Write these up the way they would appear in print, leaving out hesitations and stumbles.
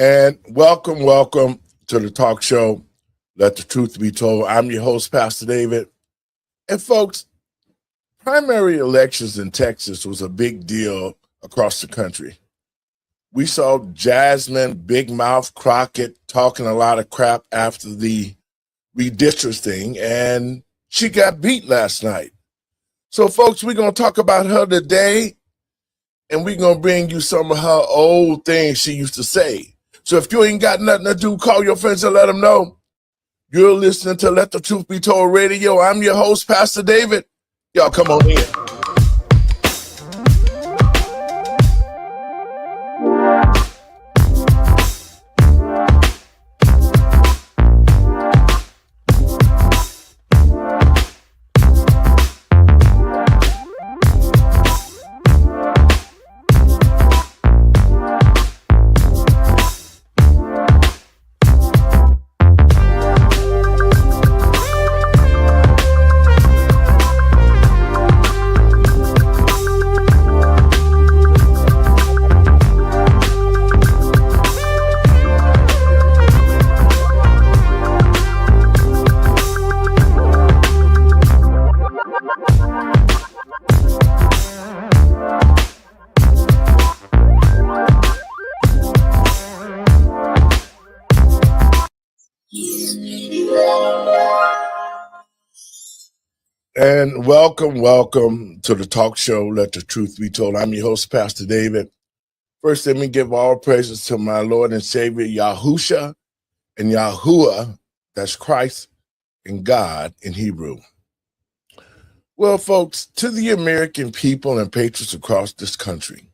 And welcome to the talk show, Let the Truth Be Told. I'm your host, Pastor David. And folks, primary elections in Texas was a big deal across the country. We saw Jasmine Big Mouth Crockett talking a lot of crap after the redistricting, and she got beat last night. So folks, we're going to talk about her today, and we're going to bring you some of her old things she used to say. So if you ain't got nothing to do, call your friends and let them know. You're listening to Let the Truth Be Told Radio. I'm your host, Pastor David. Y'all come on in. And welcome to the talk show, Let the Truth Be Told. I'm your host, Pastor David. First, let me give all praises to my Lord and Savior, Yahusha and Yahuwah, that's Christ and God in Hebrew. Well, folks, to the American people and patriots across this country,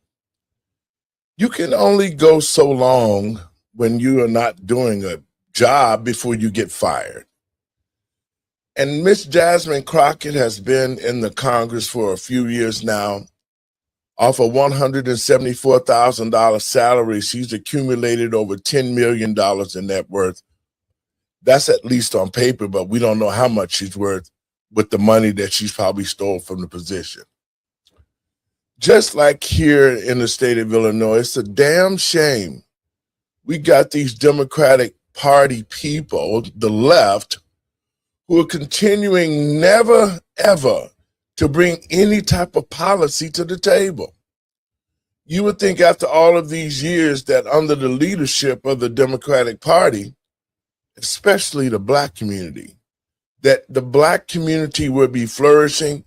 you can only go so long when you are not doing a job before you get fired. And Miss Jasmine Crockett has been in the Congress for a few years now. Off a $174,000 salary, she's accumulated over $10 million in net worth. That's at least on paper, but we don't know how much she's worth with the money that she's probably stole from the position. Just like here in the state of Illinois, it's a damn shame. We got these Democratic Party people, the left, who are continuing never, ever to bring any type of policy to the table. You would think after all of these years that under the leadership of the Democratic Party, especially the Black community, that the Black community would be flourishing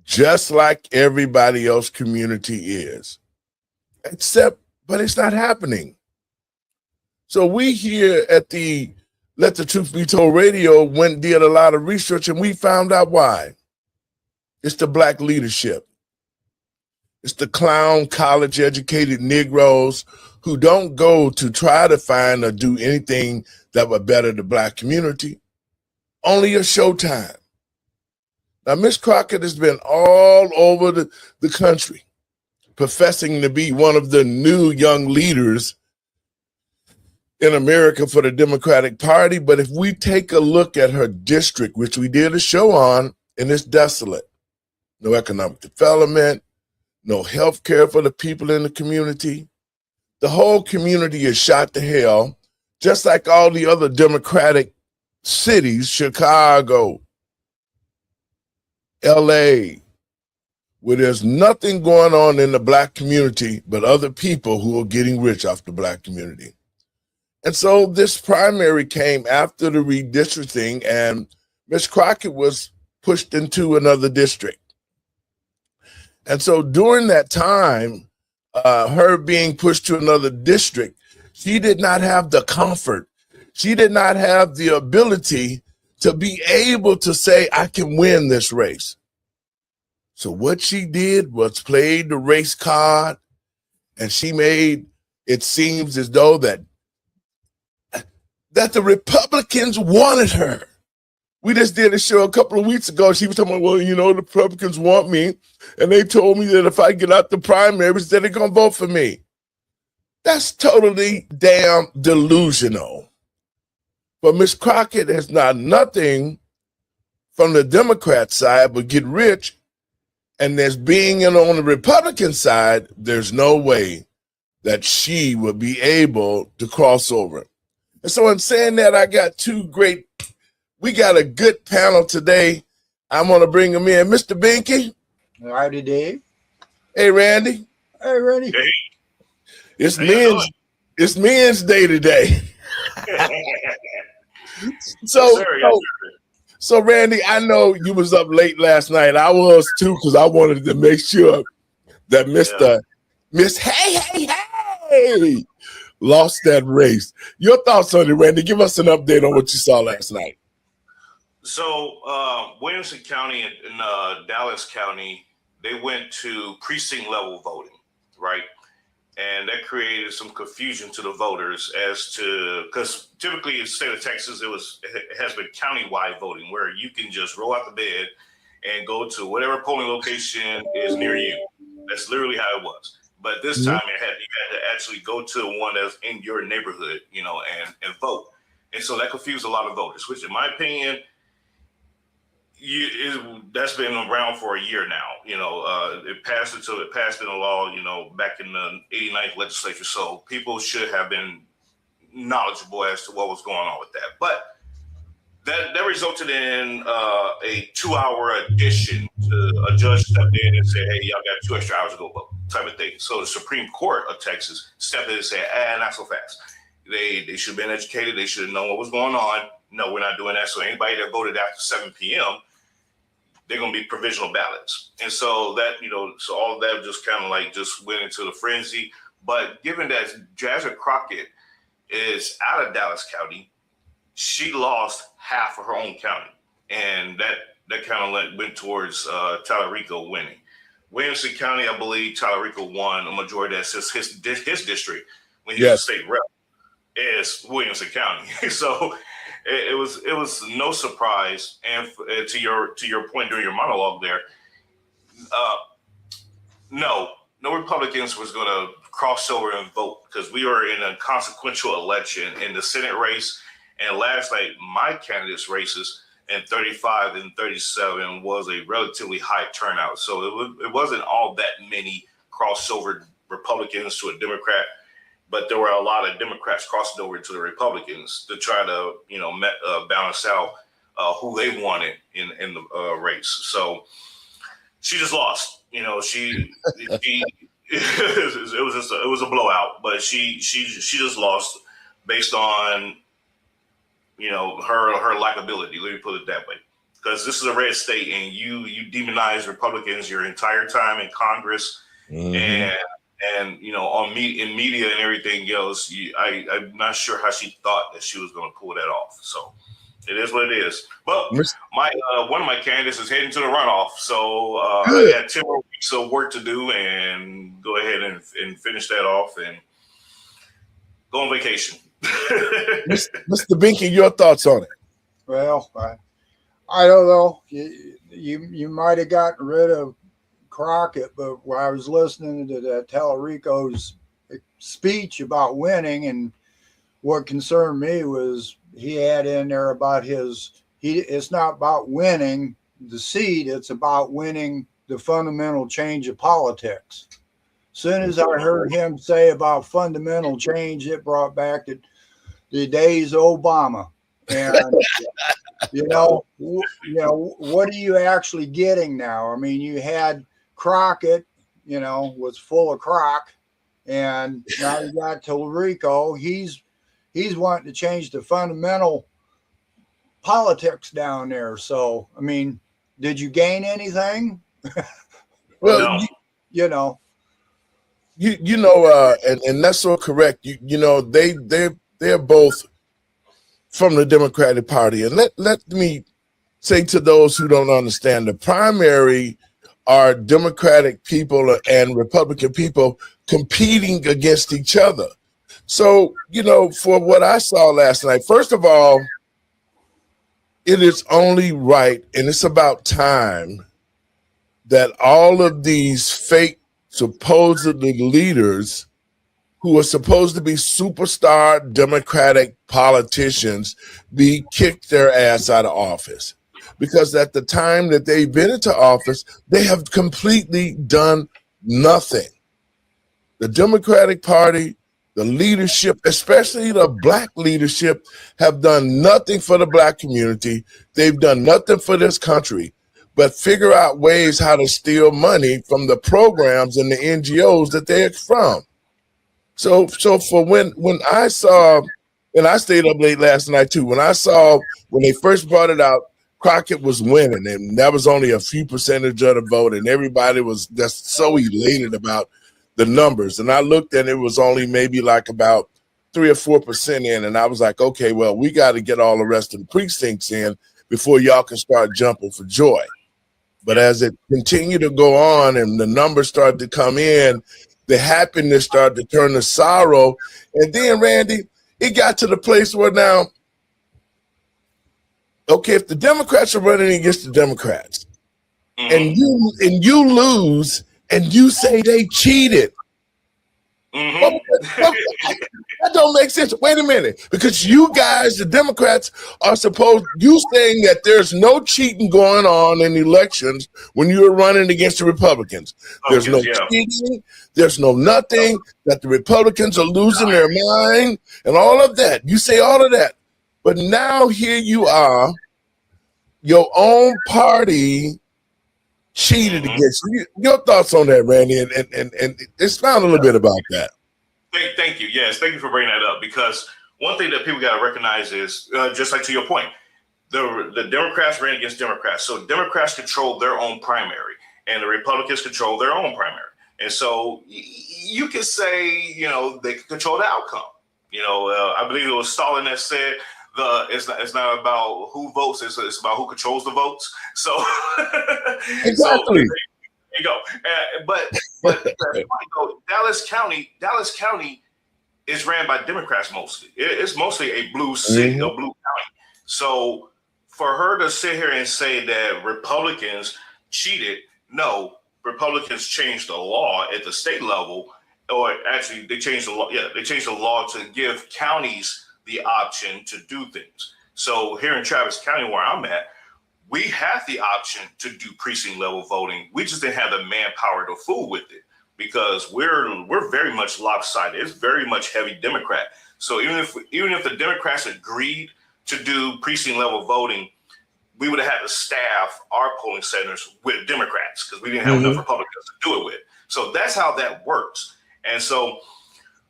just like everybody else community is. But it's not happening. So we here at the Let the Truth Be Told Radio did a lot of research, and we found out why. It's the Black leadership. It's the clown college-educated Negroes who don't go to try to find or do anything that would better the Black community. Only a showtime. Now, Miss Crockett has been all over the country professing to be one of the new young leaders in America for the Democratic Party. But if we take a look at her district, which we did a show on, and it's desolate. No economic development, no health care for the people in the community. The whole community is shot to hell, just like all the other Democratic cities, Chicago, LA, where there's nothing going on in the Black community but other people who are getting rich off the Black community. And so this primary came after the redistricting, and Ms. Crockett was pushed into another district. And so during that time, her being pushed to another district, she did not have the comfort. She did not have the ability to be able to say, I can win this race. So what she did was played the race card, and she made it seems as though that the Republicans wanted her. We just did a show a couple of weeks ago. She was talking about, well, the Republicans want me, and they told me that if I get out the primaries, that they're going to vote for me. That's totally damn delusional. But Miss Crockett has not nothing from the Democrat side but get rich, and there's being on the Republican side, there's no way that she would be able to cross over. And so in saying that, we got a good panel today. I'm going to bring them in. Mr. Binky. Howdy, Dave. Hey, Randy. Hey, Randy. Hey. It's men's day today. So, Randy, I know you was up late last night. I was too, because I wanted to make sure that Miss Hey lost that race. Your thoughts on it, Randy? Give us an update on what you saw last night. So, Williamson County and Dallas County, they went to precinct level voting, right? And that created some confusion to the voters as to, because typically in the state of Texas, it has been county-wide voting where you can just roll out the bed and go to whatever polling location is near you. That's literally how it was. But this time you had to actually go to one that's in your neighborhood, and vote. And so that confused a lot of voters, which in my opinion, that's been around for a year now. It passed in the law, back in the 89th legislature. So people should have been knowledgeable as to what was going on with that. But that resulted in a 2-hour addition to a judge stepped in and said, hey, y'all got 2 extra hours to go vote, type of thing. So the Supreme Court of Texas stepped in and said, not so fast. They should have been educated. They should have known what was going on. No, we're not doing that. So anybody that voted after 7 p.m., they're going to be provisional ballots. And so that, so all of that just kind of just went into the frenzy. But given that Jasmine Crockett is out of Dallas County, she lost half of her own county. And that kind of went towards Tallarico winning. Williamson County, I believe Tallarico won a majority. That's his district when he was a state rep is Williamson County. So it was no surprise. And to your point during your monologue there, no Republicans was going to cross over and vote because we were in a consequential election in the Senate race. And last night, my candidates' races in 35 and 37 was a relatively high turnout. So it wasn't all that many crossover Republicans to a Democrat, but there were a lot of Democrats crossing over to the Republicans to try to, balance out who they wanted in the race. So she just lost. It was a blowout, but she just lost based on her likability. Let me put it that way, because this is a red state, and you demonize Republicans your entire time in Congress, and in media and everything else. I'm not sure how she thought that she was going to pull that off. So it is what it is. But one of my candidates is heading to the runoff, so I got 10 more weeks of work to do, and go ahead and finish that off and go on vacation. Mr. Binky, your thoughts on it? Well, I don't know. You might have gotten rid of Crockett, but when I was listening to that Tallarico's speech about winning, and what concerned me was he had in there about it's not about winning the seat, it's about winning the fundamental change of politics. Soon as I heard him say about fundamental change, it brought back the days of Obama. And what are you actually getting now? I mean, you had Crockett, was full of crock, and now you got Tallarico. He's wanting to change the fundamental politics down there. So, I mean, did you gain anything? Well, no. And that's so correct. They're both from the Democratic Party. And let me say to those who don't understand, the primary are Democratic people and Republican people competing against each other. So, for what I saw last night, first of all, it is only right, and it's about time, that all of these fake supposedly leaders who are supposed to be superstar Democratic politicians be kicked their ass out of office. Because at the time that they've been into office, they have completely done nothing. The Democratic Party, the leadership, especially the black leadership, have done nothing for the black community. They've done nothing for this country, but figure out ways how to steal money from the programs and the NGOs that they're from. So for when I saw, and I stayed up late last night too, when I saw when they first brought it out, Crockett was winning, and that was only a few percentage of the vote, and everybody was just so elated about the numbers. And I looked, and it was only maybe like about 3 or 4% in, and I was like, okay, well, we got to get all the rest of the precincts in before y'all can start jumping for joy. But as it continued to go on and the numbers started to come in, the happiness started to turn to sorrow. And then, Randy, it got to the place where now, okay, if the Democrats are running against the Democrats, and you lose, and you say they cheated, that don't make sense. Wait a minute, because you guys, the Democrats, are supposed, you saying that there's no cheating going on in elections when you're running against the Republicans. There's no cheating, there's no nothing, that the Republicans are losing their mind and all of that. You say all of that. But now here you are, your own party cheated against you. Your thoughts on that, Randy, and expound a little bit about that. Thank you. Yes, thank you for bringing that up, because one thing that people got to recognize is, just like to your point, the Democrats ran against Democrats. So Democrats control their own primary, and the Republicans control their own primary. And so you can say, they can control the outcome. I believe it was Stalin that said, it's not about who votes, it's about who controls the votes. So exactly. So, there you go. But Dallas County is ran by Democrats mostly. It's mostly a blue city, a blue county. So for her to sit here and say that Republicans cheated, no, Republicans changed the law at the state level, or actually they changed the law. Yeah, they changed the law to give counties the option to do things. So here in Travis County, where I'm at, we have the option to do precinct level voting. We just didn't have the manpower to fool with it, because we're very much lopsided. It's very much heavy Democrat. So even if the Democrats agreed to do precinct level voting, we would have had to staff our polling centers with Democrats, because we didn't have enough Republicans to do it with. So that's how that works. And so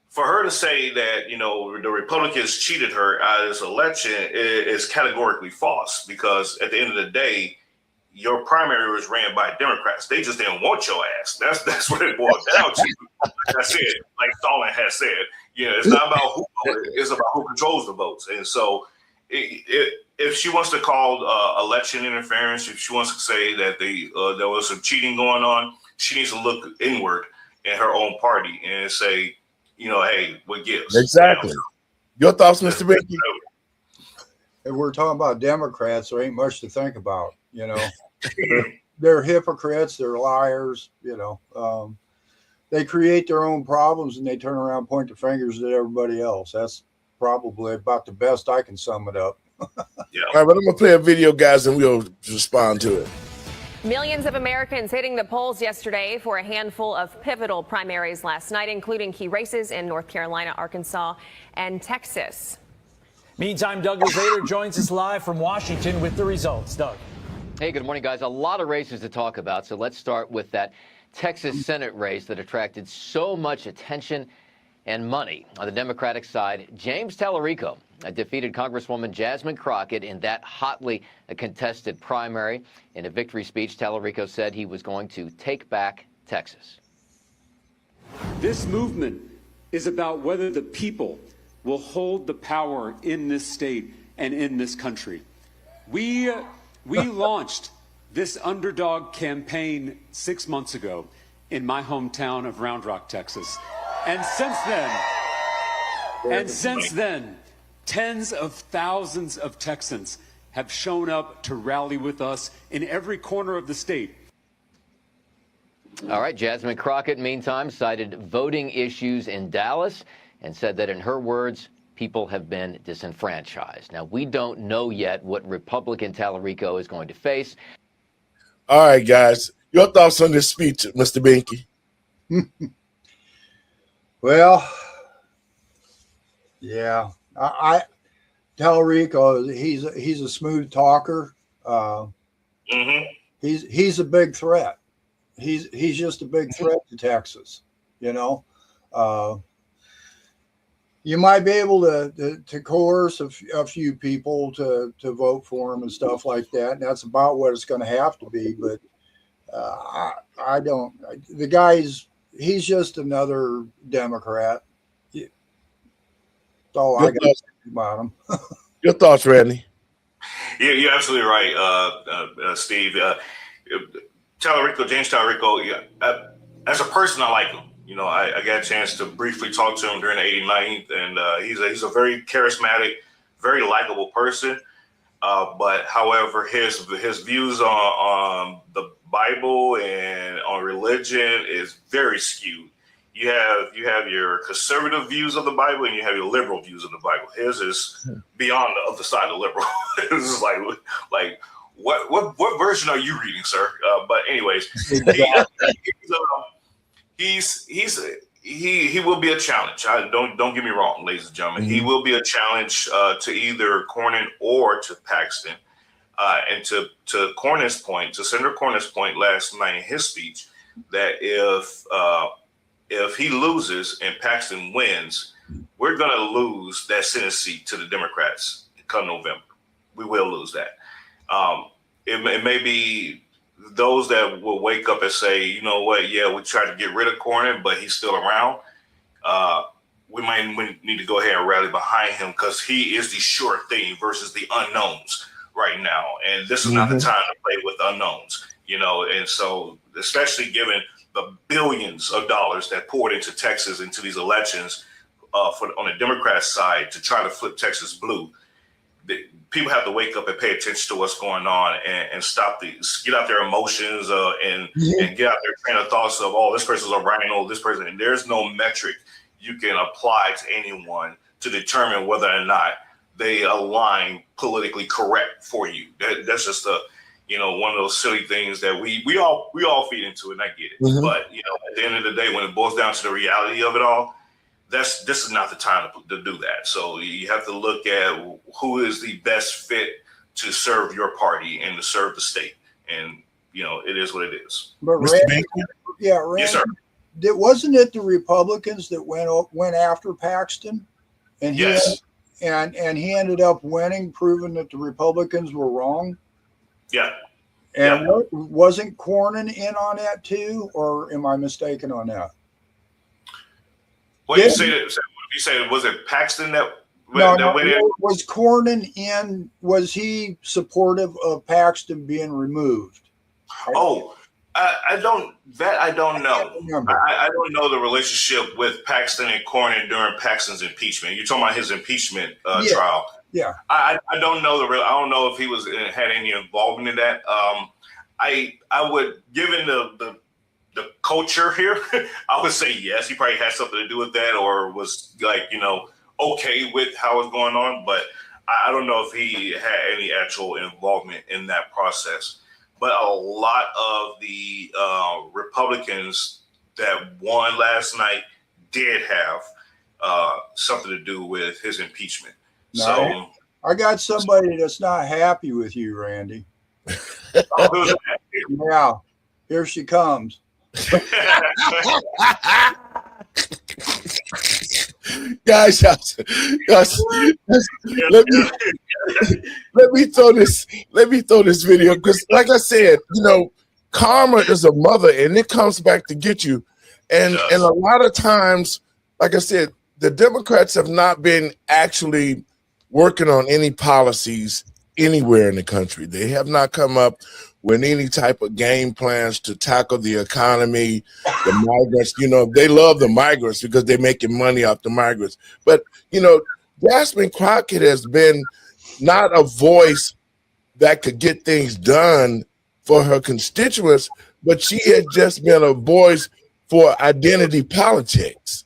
for her to say that, the Republicans cheated her out of this election is categorically false, because at the end of the day, your primary was ran by Democrats. They just didn't want your ass. That's what it boiled down to. Like I said, like Stalin has said, it's not about who voted, it's about who controls the votes. And so if she wants to call election interference, if she wants to say that there was some cheating going on, she needs to look inward in her own party and say, hey, what gives? Exactly. Your thoughts, Mr. Ricky? If we're talking about Democrats, there ain't much to think about. They're hypocrites. They're liars. They create their own problems and they turn around and point the fingers at everybody else. That's probably about the best I can sum it up. All right, but I'm gonna play a video, guys, and we'll respond to it. Millions of Americans hitting the polls yesterday for a handful of pivotal primaries last night, including key races in North Carolina, Arkansas, and Texas. Meantime, Doug Luzader joins us live from Washington with the results. Doug. Hey, good morning, guys. A lot of races to talk about, so let's start with that Texas Senate race that attracted so much attention and money. On the Democratic side, James Tallarico defeated Congresswoman Jasmine Crockett in that hotly contested primary. In a victory speech, Tallarico said he was going to take back Texas. This movement is about whether the people will hold the power in this state and in this country. We launched this underdog campaign 6 months ago in my hometown of Round Rock, Texas. And since then, tens of thousands of Texans have shown up to rally with us in every corner of the state. All right, Jasmine Crockett, meantime, cited voting issues in Dallas and said that, in her words, people have been disenfranchised. Now, we don't know yet what Republican Tallarico is going to face. All right, guys, your thoughts on this speech, Mr. Binky? Well, yeah, I Tallarico, he's a smooth talker. Mm-hmm. He's a big threat. He's just a big threat to Texas. You know, you might be able to coerce a few people to vote for him and stuff like that. And that's about what it's going to have to be. But I don't. The he's just another Democrat. That's all I got to say about him. Your thoughts, Randy? Yeah, you're absolutely right, Steve. James Tallarico, yeah, as a person, I like him. You know, I got a chance to briefly talk to him during the 89th, and he's a very charismatic, very likable person. But however, his views on the Bible and on religion is very skewed. You have your conservative views of the Bible and you have your liberal views of the Bible. His is beyond the other side of liberal. It's like what version are you reading, sir? But anyways, he will be a challenge. Don't get me wrong, ladies and gentlemen. Mm-hmm. He will be a challenge to either Cornyn or to Paxton. And to Cornyn's point, to Senator Cornyn's point last night in his speech, that if he loses and Paxton wins, we're going to lose that Senate seat to the Democrats come November. We will lose that. It may be those that will wake up and say, you know what, yeah, we tried to get rid of Cornyn, but he's still around. We might need to go ahead and rally behind him because he is the sure thing versus the unknowns right now. And this is not the time to play with unknowns, you know. And so, especially given the billions of dollars that poured into Texas into these elections on the Democrat side to try to flip Texas blue, people have to wake up and pay attention to what's going on and get out their emotions and get out their train of thoughts of, oh, this person's a rhino, this person. And there's no metric you can apply to anyone to determine whether or not they align politically correct for you. That's just one of those silly things that we all feed into, and I get it. Mm-hmm. But at the end of the day, when it boils down to the reality of it all, this is not the time to do that. So you have to look at who is the best fit to serve your party and to serve the state. And it is what it is. But Randy, yes, sir. Wasn't it the Republicans that went after Paxton? And yes. And he ended up winning, proving that the Republicans were wrong. Yeah. And wasn't Cornyn in on that too, or am I mistaken on that? Well, you say was it Paxton that went in? Was Cornyn in? Was he supportive of Paxton being removed? Oh, I don't know. I don't know the relationship with Paxton and Cornyn during Paxton's impeachment. You're talking about his impeachment trial. Yeah. I don't know I don't know if he had any involvement in that. I would, given the culture here, I would say yes. He probably had something to do with that, or was okay with how it's going on. But I don't know if he had any actual involvement in that process. But a lot of the Republicans that won last night did have something to do with his impeachment. No, so I got somebody that's not happy with you, Randy. Yeah, here she comes. Guys, let me throw this video, because like I said, karma is a mother and it comes back to get you. And a lot of times, like I said, the Democrats have not been actually working on any policies anywhere in the country. They have not come up with any type of game plans to tackle the economy, the migrants. They love the migrants because they're making money off the migrants. But, Jasmine Crockett has been not a voice that could get things done for her constituents, but she has just been a voice for identity politics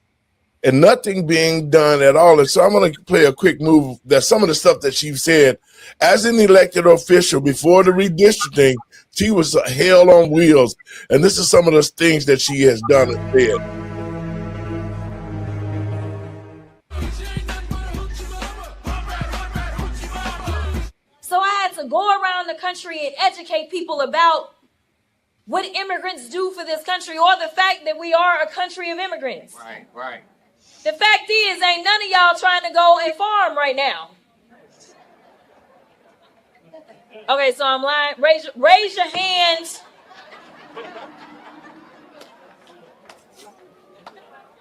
and nothing being done at all. And so I'm going to play a quick move that some of the stuff that she said as an elected official before the redistricting. She was hell on wheels. And this is some of the things that she has done and said. to go around the country and educate people about what immigrants do for this country, or the fact that we are a country of immigrants. Right, right. The fact is, ain't none of y'all trying to go and farm right now. Okay, so I'm lying. Raise your hands.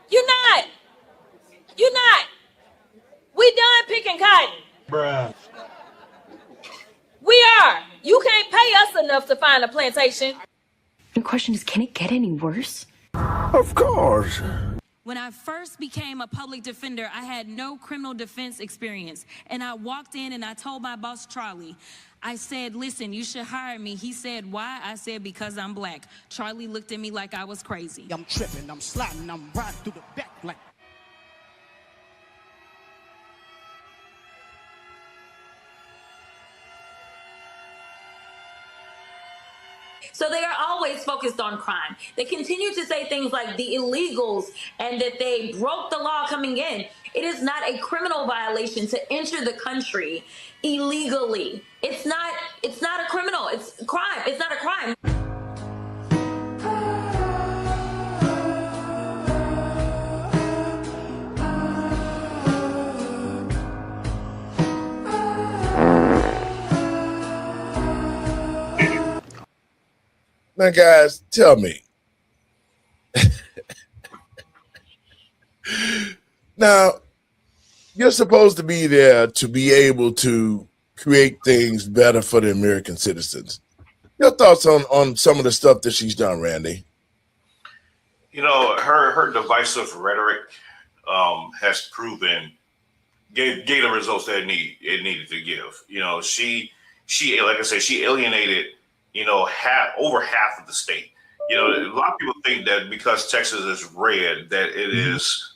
You're not. You're not. We done picking cotton. Bruh. We are. You can't pay us enough to find a plantation. The question is, can it get any worse? Of course. When I first became a public defender, I had no criminal defense experience. And I walked in and I told my boss, Charlie, I said, listen, you should hire me. He said, why? I said, because I'm black. Charlie looked at me like I was crazy. I'm tripping, I'm sliding, I'm riding through the back like. So they are always focused on crime. They continue to say things like the illegals and that they broke the law coming in. It is not a criminal violation to enter the country illegally. It's not a criminal. It's a crime. It's not a crime. Now, guys, tell me. Now, you're supposed to be there to be able to create things better for the American citizens. Your thoughts on some of the stuff that she's done, Randy? You know, her divisive rhetoric has proven gave the results that it needed to give. You know, she like I said, she alienated, you know, over half of the state. You know, a lot of people think that because Texas is red, that it is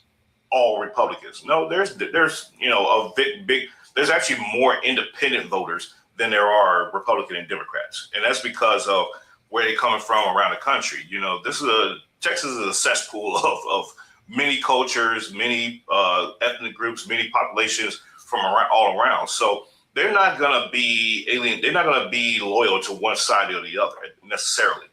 all Republicans. No, there's you know, a big there's actually more independent voters than there are Republican and Democrats, and that's because of where they're coming from around the country. You know, Texas is a cesspool of many cultures, many ethnic groups, many populations from all around. So they're not going to be alien. They're not going to be loyal to one side or the other necessarily.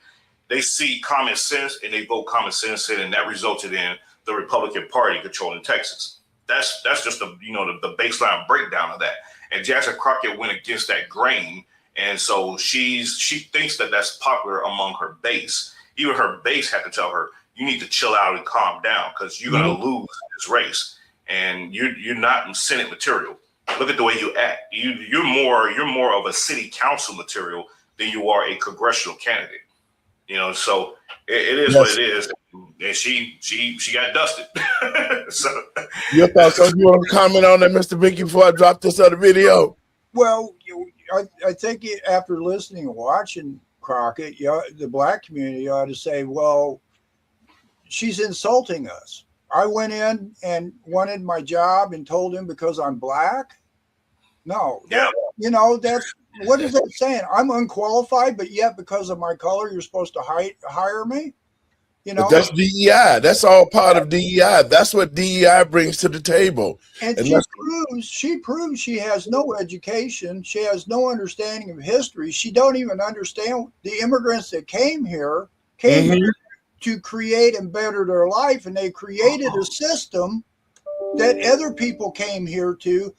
They see common sense and they vote common sense in, and that resulted in the Republican Party controlling Texas. That's just the baseline breakdown of that. And Jasmine Crockett went against that grain, and so she thinks that that's popular among her base. Even her base had to tell her, you need to chill out and calm down because you're going to lose this race, and you're not Senate material. Look at the way you act. You're more of a city council material than you are a congressional candidate. You know, so it is what it is. And she got dusted. So your thoughts? You want to comment on that, Mr. Vicky, before I drop this other video? Well, I think after listening and watching Crockett, the black community ought to say, well, she's insulting us. I went in and wanted my job and told him because I'm black. No, that's what is that saying? I'm unqualified, but yet because of my color, you're supposed to hire me. You know, but that's DEI. That's all part of DEI. That's what DEI brings to the table. And she proves she has no education. She has no understanding of history. She don't even understand the immigrants that came here here to create and better their life, and they created a system that other people came here to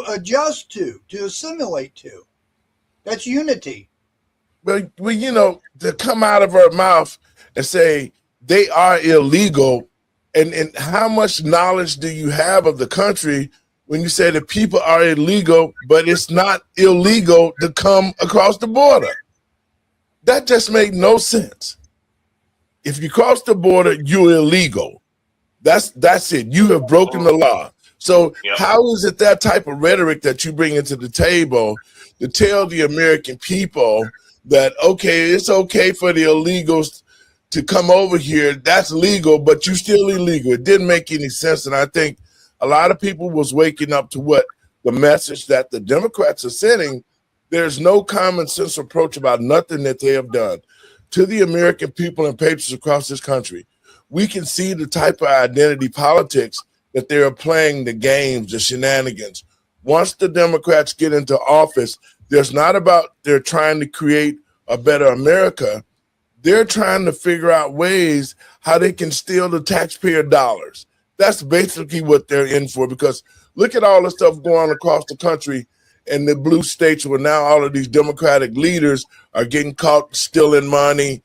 adjust to assimilate to. That's unity. Well, you know, to come out of her mouth and say they are illegal, and how much knowledge do you have of the country when you say that people are illegal, but it's not illegal to come across the border? That just made no sense. If you cross the border, you're illegal. That's it. You have broken the law. So how is it that type of rhetoric that you bring into the table to tell the American people that, okay, it's okay for the illegals to come over here, that's legal, but you still illegal? It didn't make any sense. And I think a lot of people was waking up to what the message that the Democrats are sending. There's no common sense approach about nothing that they have done to the American people and patriots across this country. We can see the type of identity politics that they are playing, the games, the shenanigans. Once the Democrats get into office, There's not about they're trying to create a better America. They're trying to figure out ways how they can steal the taxpayer dollars. That's basically what they're in for, because look at all the stuff going on across the country in the blue states where now all of these Democratic leaders are getting caught stealing money.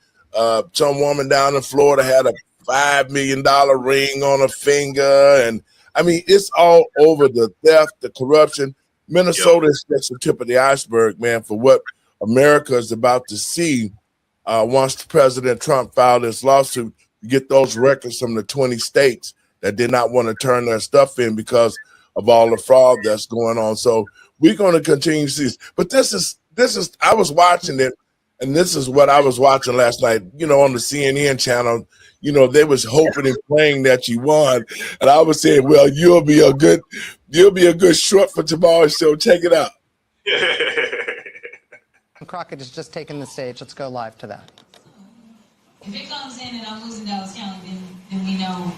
Some woman down in Florida had a $5 million ring on her finger. And I mean, it's all over, the theft, the corruption. Minnesota is just the tip of the iceberg, man, for what America is about to see once President Trump filed this lawsuit to get those records from the 20 states that did not want to turn their stuff in because of all the fraud that's going on. So we're going to continue to see this. But this is I was watching it, and this is what I was watching last night, you know, on the CNN channel. You know, they was hoping and praying that you won. And I was saying, well, you'll be a good short for tomorrow's show. Check it out. Crockett has just taken the stage. Let's go live to that. If it comes in and I'm losing Dallas County, then we know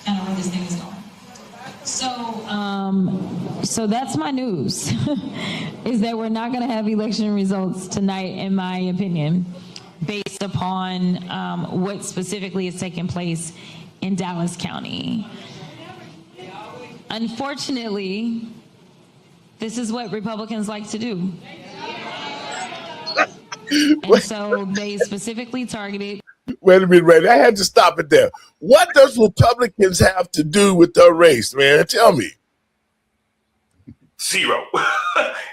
kind of where this thing is going. So that's my news, is that we're not going to have election results tonight, in my opinion, based upon what specifically is taking place in Dallas County. Unfortunately, this is what Republicans like to do. And so they specifically targeted. Wait a minute, Randy. I had to stop it there. What does Republicans have to do with the race, man? Tell me. Zero.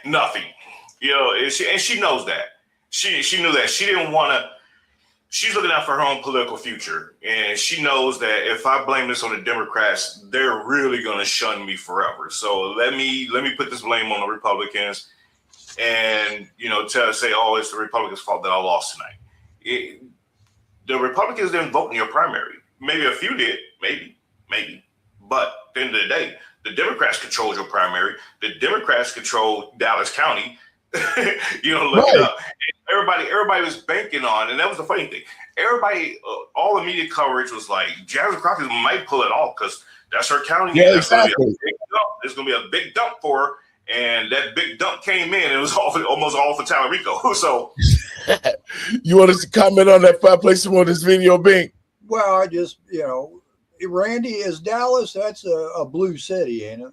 Nothing. You know, and she knows that. She knew that. She didn't want to. She's looking out for her own political future. And she knows that if I blame this on the Democrats, they're really going to shun me forever. So let me put this blame on the Republicans and, you know, say, oh, it's the Republicans' fault that I lost tonight. The Republicans didn't vote in your primary. Maybe a few did, maybe. But at the end of the day, the Democrats control your primary. The Democrats control Dallas County. You know, look it up. Everybody was banking on, and that was the funny thing. Everybody, all the media coverage was like, Jasmine Crockett might pull it off because that's her county. Yeah, exactly. There's going to be a big dump for her. And that big dump came in, and it was almost all for Tallarico. So, you want us to comment on that fireplace on this video, Bing? Well, I just, you know, Randy, is Dallas, that's a blue city, ain't it?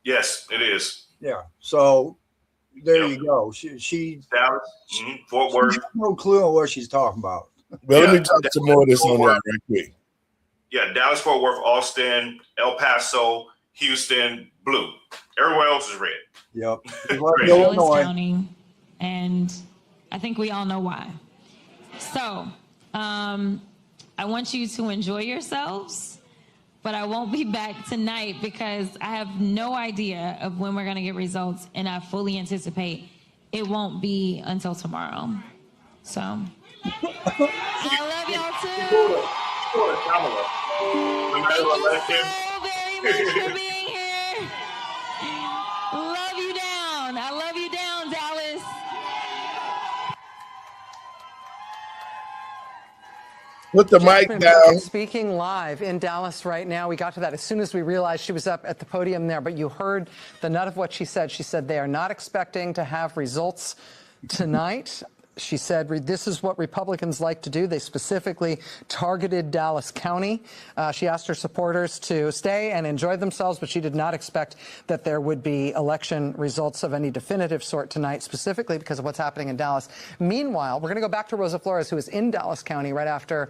Yes, it is. Yeah. So there you go. She Dallas, Fort Worth. She has no clue on what she's talking about. Well, let me talk some more of this on that right quick. Yeah, Dallas, Fort Worth, Austin, El Paso, Houston, blue. Everywhere else is red. Yep. Dallas County, and I think we all know why. So, I want you to enjoy yourselves, but I won't be back tonight because I have no idea of when we're going to get results, and I fully anticipate it won't be until tomorrow. So, I love y'all too. Thank you so very much for being here. Love you down. I love you down, Dallas. Put the mic down. Speaking live in Dallas right now. We got to that as soon as we realized she was up at the podium there, but you heard the nut of what she said. She said they are not expecting to have results tonight. She said this is what Republicans like to do. They specifically targeted Dallas County. She asked her supporters to stay and enjoy themselves, but she did not expect that there would be election results of any definitive sort tonight, specifically because of what's happening in Dallas. Meanwhile, we're going to go back to Rosa Flores, who is in Dallas County right after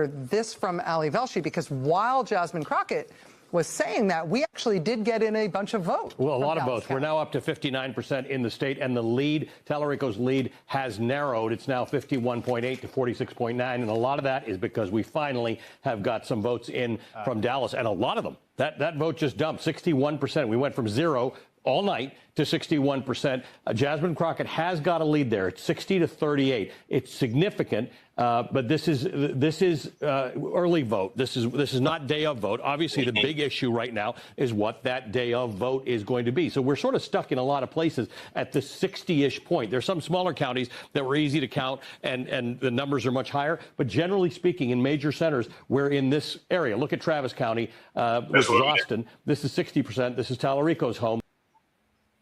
this from Ali Velshi, because while Jasmine Crockett was saying that, we actually did get in a bunch of votes. Well, a lot of votes. We're now up to 59% in the state, and the lead, Tallarico's lead, has narrowed. It's now 51.8 to 46.9, and a lot of that is because we finally have got some votes in from Dallas, and a lot of them. That vote just dumped 61%. We went from 0 all night to 61%. Jasmine Crockett has got a lead there. It's 60 to 38. It's significant, but this is early vote. This is not day of vote. Obviously, the big issue right now is what that day of vote is going to be. So we're sort of stuck in a lot of places at the 60-ish point. There's some smaller counties that were easy to count, and the numbers are much higher. But generally speaking, in major centers, we're in this area. Look at Travis County. This is Austin. This is 60%. This is Tallarico's home.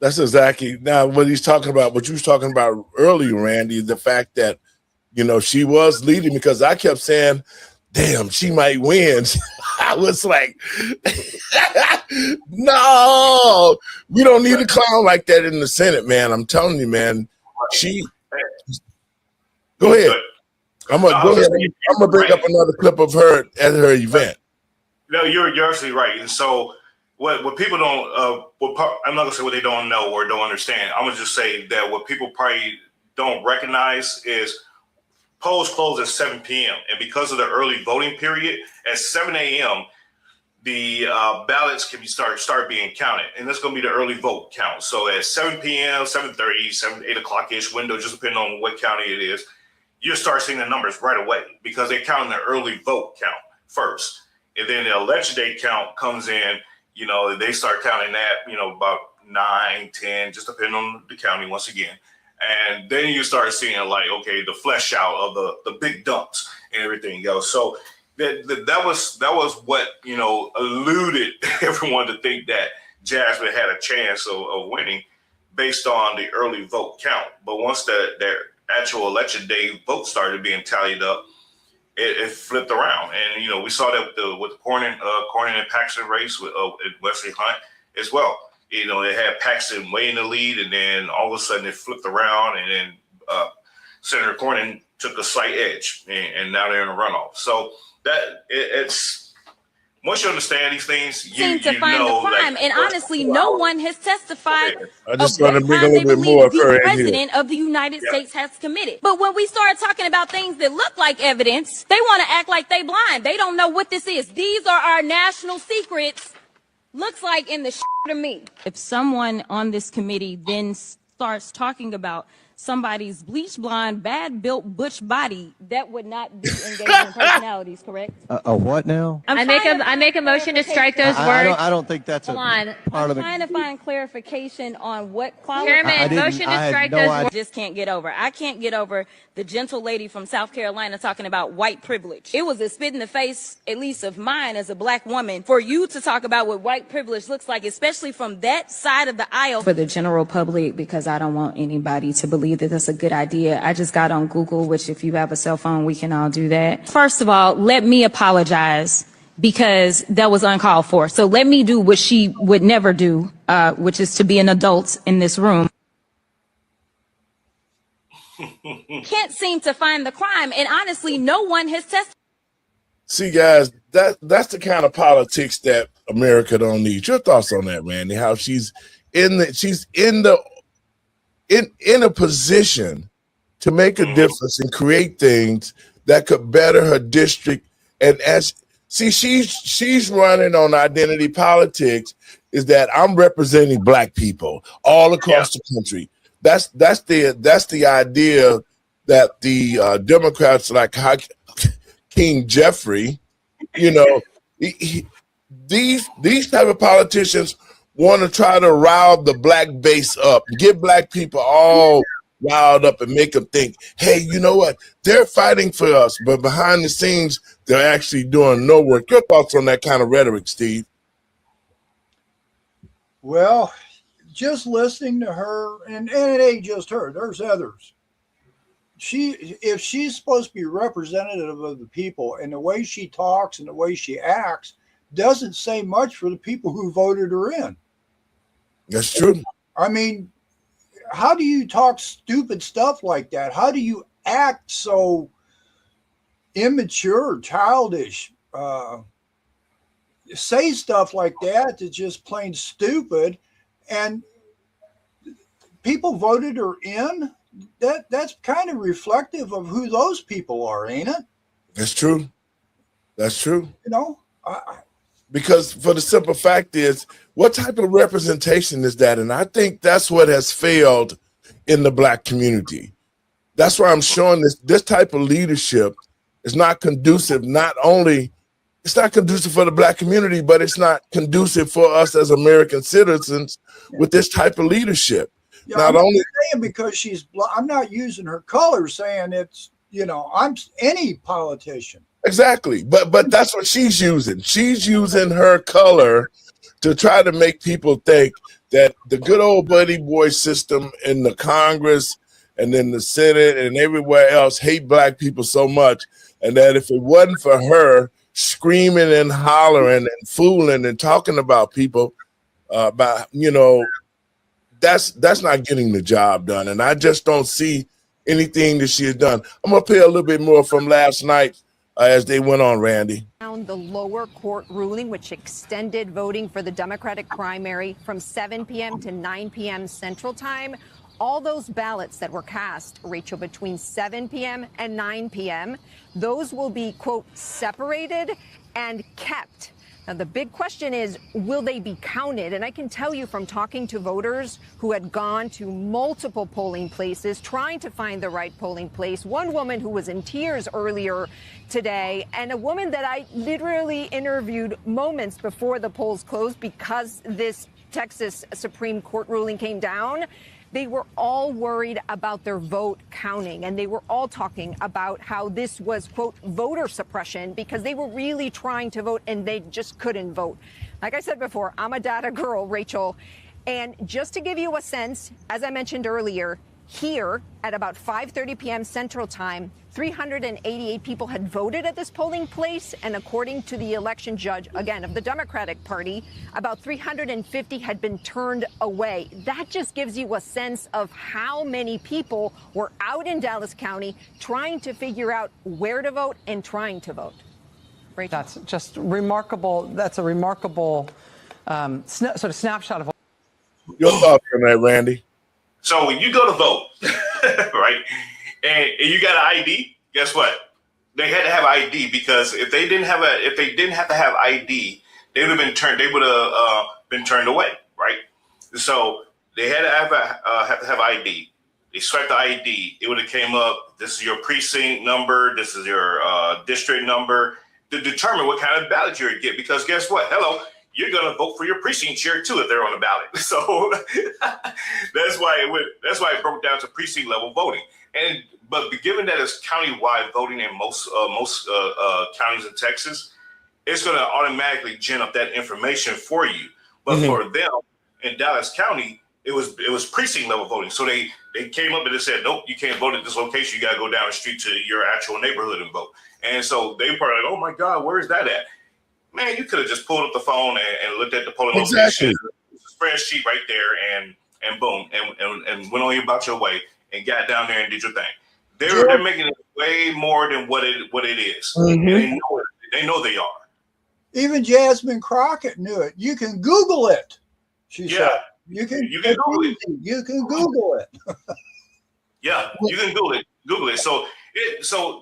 That's exactly now what he's talking about. What you was talking about earlier, Randy, the fact that she was leading, because I kept saying, "Damn, she might win." I was like, "No, we don't need a clown like that in the Senate, man." I'm telling you, man. Go ahead. I'm gonna bring up another clip of her at her event. No, you're absolutely right. And so what people don't, I'm not gonna say what they don't know or don't understand. I'm gonna just say that what people probably don't recognize is polls close at 7 p.m. And because of the early voting period, at 7 a.m., the ballots can start being counted. And that's going to be the early vote count. So at 7 p.m., 7:30, 8 o'clock-ish window, just depending on what county it is, you start seeing the numbers right away because they count the early vote count first. And then the election day count comes in, they start counting that, about 9, 10, just depending on the county once again. And then you start seeing okay, the flesh out of the big dumps and everything else. So that was what, eluded everyone to think that Jasmine had a chance of winning based on the early vote count. But once their actual election day vote started being tallied up, it flipped around. And, we saw that with the Cornyn and Paxton race with Wesley Hunt as well. They had Paxton way in the lead, and then all of a sudden it flipped around, and then Senator Cornyn took a slight edge, and now they're in a runoff. So that it's once you understand these things, you to find the crime, and honestly, no one has testified I just of want to what bring a crime they little bit more of believe her the in here. president of the United States has committed. But when we start talking about things that look like evidence, they want to act like they blind. They don't know what this is. These are our national secrets. Looks like in the to me. If someone on this committee then starts talking about somebody's bleach blonde, bad built butch body, that would not be engaging personalities, correct? A what now? I make a motion to strike those words. I don't think that's Hold on. part of the. Trying to find clarification on what quality. Chairman, motion to strike those words. Just can't get over. I can't get over the gentle lady from South Carolina talking about white privilege. It was a spit in the face, at least of mine as a black woman, for you to talk about what white privilege looks like, especially from that side of the aisle. For the general public, because I don't want anybody to believe that that's a good idea. I just got on Google, which if you have a cell phone, we can all do that. First of all, let me apologize because that was uncalled for. So let me do what she would never do, which is to be an adult in this room. Can't seem to find the crime, and honestly, no one has tested. See, guys, that's the kind of politics that America don't need. Your thoughts on that, Randy? How she's in a position to make a difference and create things that could better her district. And she's running on identity politics. Is that I'm representing black people all across the country. That's the idea that the Democrats like King Jeffrey, these type of politicians want to try to rile the black base up, get black people all riled up and make them think, hey, you know what? They're fighting for us, but behind the scenes, they're actually doing no work. Your thoughts on that kind of rhetoric, Steve? Well, just listening to her, and it ain't just her, there's others. If she's supposed to be representative of the people, and the way she talks and the way she acts doesn't say much for the people who voted her in. That's true. I mean, how do you talk stupid stuff like that? How do you act so immature, childish? Say stuff like that that's just plain stupid, and people voted her in. That's kind of reflective of who those people are, ain't it? That's true. That's true. Because for the simple fact is, what type of representation is that? And I think that's what has failed in the black community. That's why I'm showing this type of leadership is not conducive. Not only it's not conducive for the black community, but it's not conducive for us as American citizens with this type of leadership. Yeah, not only saying because she's I'm not using her color saying it's, I'm any politician. Exactly. But that's what she's using. She's using her color to try to make people think that the good old buddy boy system in the Congress and in the Senate and everywhere else hate black people so much, and that if it wasn't for her screaming and hollering and fooling and talking about people, about, you know, that's not getting the job done. And I just don't see anything that she has done. I'm going to play a little bit more from last night as they went on, Randy. The lower court ruling, which extended voting for the Democratic primary from 7 p.m. to 9 p.m. Central Time. All those ballots that were cast, Rachel, between 7 p.m. and 9 p.m., those will be, quote, separated and kept. Now, the big question is, will they be counted? And I can tell you from talking to voters who had gone to multiple polling places, trying to find the right polling place, one woman who was in tears earlier today, and a woman that I literally interviewed moments before the polls closed because this Texas Supreme Court ruling came down. They were all worried about their vote counting, and they were all talking about how this was, quote, voter suppression, because they were really trying to vote and they just couldn't vote. Like I said before, I'm a data girl, Rachel. And just to give you a sense, as I mentioned earlier, here at about 5:30 p.m. Central Time, 388 people had voted at this polling place. And according to the election judge, again, of the Democratic Party, about 350 had been turned away. That just gives you a sense of how many people were out in Dallas County trying to figure out where to vote and trying to vote. Rachel? That's just remarkable. That's a remarkable sort of snapshot of. Your thoughts on that, Randy? So when you go to vote, right, and you got an ID, guess what? They had to have ID, because if they didn't have to have ID, they would have been turned away, right? So they had to have ID. They swiped the ID. It would have came up. This is your precinct number. This is your district number, to determine what kind of ballot you would get. Because guess what? Hello. You're going to vote for your precinct chair too if they're on the ballot. So that's why it broke down to precinct level voting. But given that it's countywide voting in most counties in Texas, it's going to automatically gen up that information for you. But for them in Dallas County, it was precinct level voting. So they came up and they said, nope, you can't vote at this location. You got to go down the street to your actual neighborhood and vote. And so they were like, oh my God, where is that at? Man, you could have just pulled up the phone and looked at the polling location, spreadsheet right there, and boom, and went on about your way and got down there and did your thing. They're making it way more than what it is. And they know they are. Even Jasmine Crockett knew it. You can Google it. She said, You can Google it. You can Google it. Yeah, you can Google it. So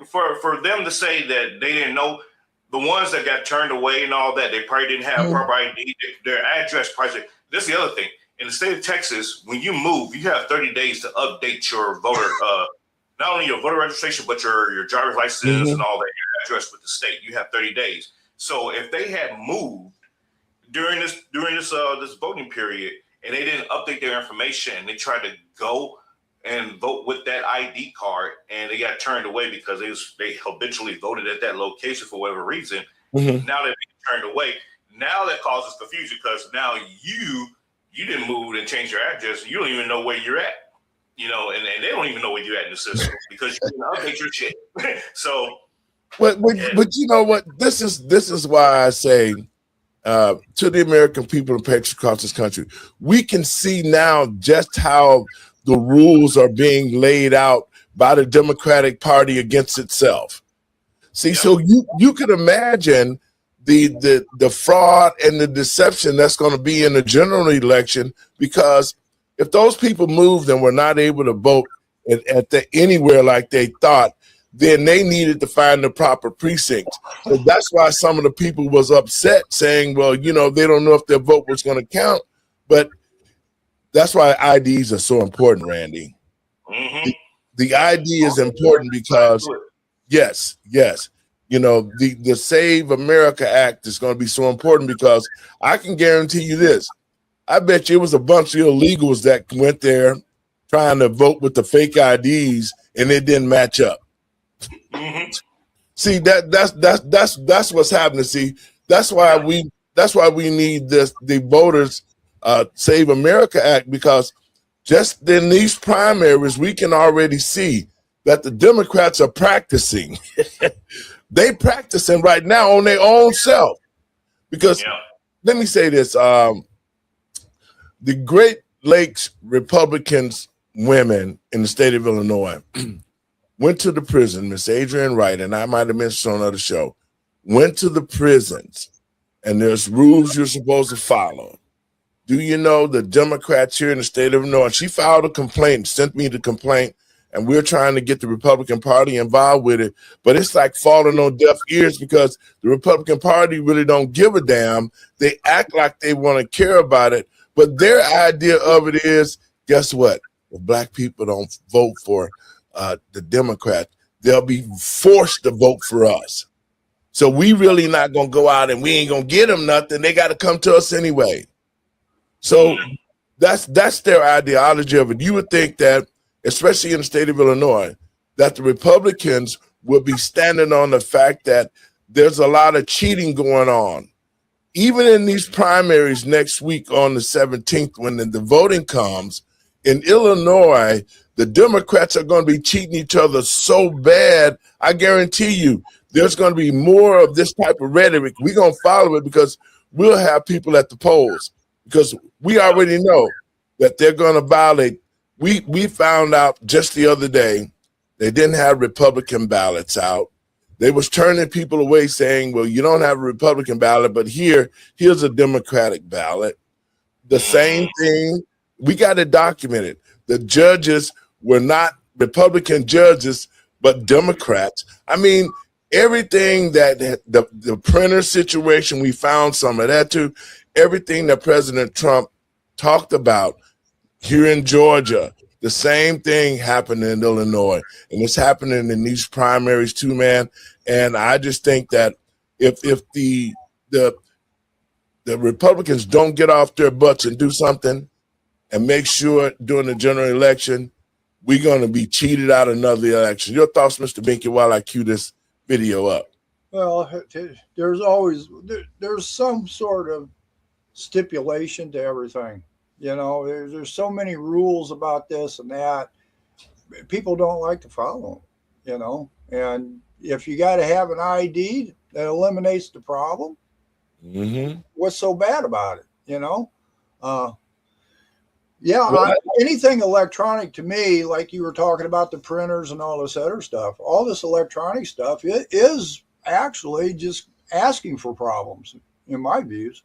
for them to say that they didn't know. The ones that got turned away and all that, they probably didn't have proper ID. Their address probably. This is the other thing. In the state of Texas, when you move, you have 30 days to update your voter, not only your voter registration, but your driver's license and all that, your address with the state. You have 30 days. So if they had moved during this voting period and they didn't update their information and they tried to go and vote with that ID card, and they got turned away because they habitually voted at that location for whatever reason. Now they're being turned away. Now that causes confusion, because now you didn't move and change your address. You don't even know where you're at, and they don't even know where you're at in the system because you didn't update your shit. So, but you know what? This is why I say to the American people and patriots across this country, we can see now just how the rules are being laid out by the Democratic Party against itself. See, so you can imagine the fraud and the deception that's going to be in the general election, because if those people moved and were not able to vote anywhere like they thought, then they needed to find the proper precincts. So that's why some of the people was upset, saying, well, they don't know if their vote was going to count. But that's why IDs are so important, Randy. The ID is important because, yes, the Save America Act is going to be so important, because I can guarantee you this. I bet you it was a bunch of illegals that went there trying to vote with the fake IDs and it didn't match up. See, that's what's happening. See, that's why That's why we need the Voters Save America Act, because just in these primaries, we can already see that the Democrats are practicing. They practicing right now on their own self. Because let me say this, the Great Lakes Republicans women in the state of Illinois went to the prison. Miss Adrienne Wright, and I might have mentioned on another show, went to the prisons, and there's rules you're supposed to follow. Do you know the Democrats here in the state of Illinois? She filed a complaint, sent me the complaint, and we're trying to get the Republican Party involved with it. But it's like falling on deaf ears because the Republican Party really don't give a damn. They act like they want to care about it, but their idea of it is, guess what? If black people don't vote for the Democrats, they'll be forced to vote for us. So we really not going to go out and we ain't going to get them nothing. They got to come to us anyway. So that's their ideology of it. You would think that, especially in the state of Illinois, that the Republicans would be standing on the fact that there's a lot of cheating going on. Even in these primaries next week on the 17th, when the voting comes, in Illinois, the Democrats are going to be cheating each other so bad, I guarantee you, there's going to be more of this type of rhetoric. We're going to follow it because we'll have people at the polls, because we already know that they're going to violate. We found out just the other day they didn't have Republican ballots out. They was turning people away saying, well, you don't have a Republican ballot, but here's a Democratic ballot. The same thing, we got it documented. The judges were not Republican judges, but Democrats. I mean, everything that the printer situation, we found some of that too. Everything that President Trump talked about here in Georgia, the same thing happened in Illinois, and it's happening in these primaries too, man. And I just think that if the Republicans don't get off their butts and do something and make sure during the general election, we're going to be cheated out of another election. Your thoughts, Mr. Binky, while I cue this video up? Well, there's some sort of stipulation to everything. You know, there's so many rules about this and that. People don't like to follow them, you know. And if you got to have an ID that eliminates the problem, what's so bad about it, you know? Anything electronic to me, like you were talking about the printers and all this other stuff, all this electronic stuff, it is actually just asking for problems, in my views.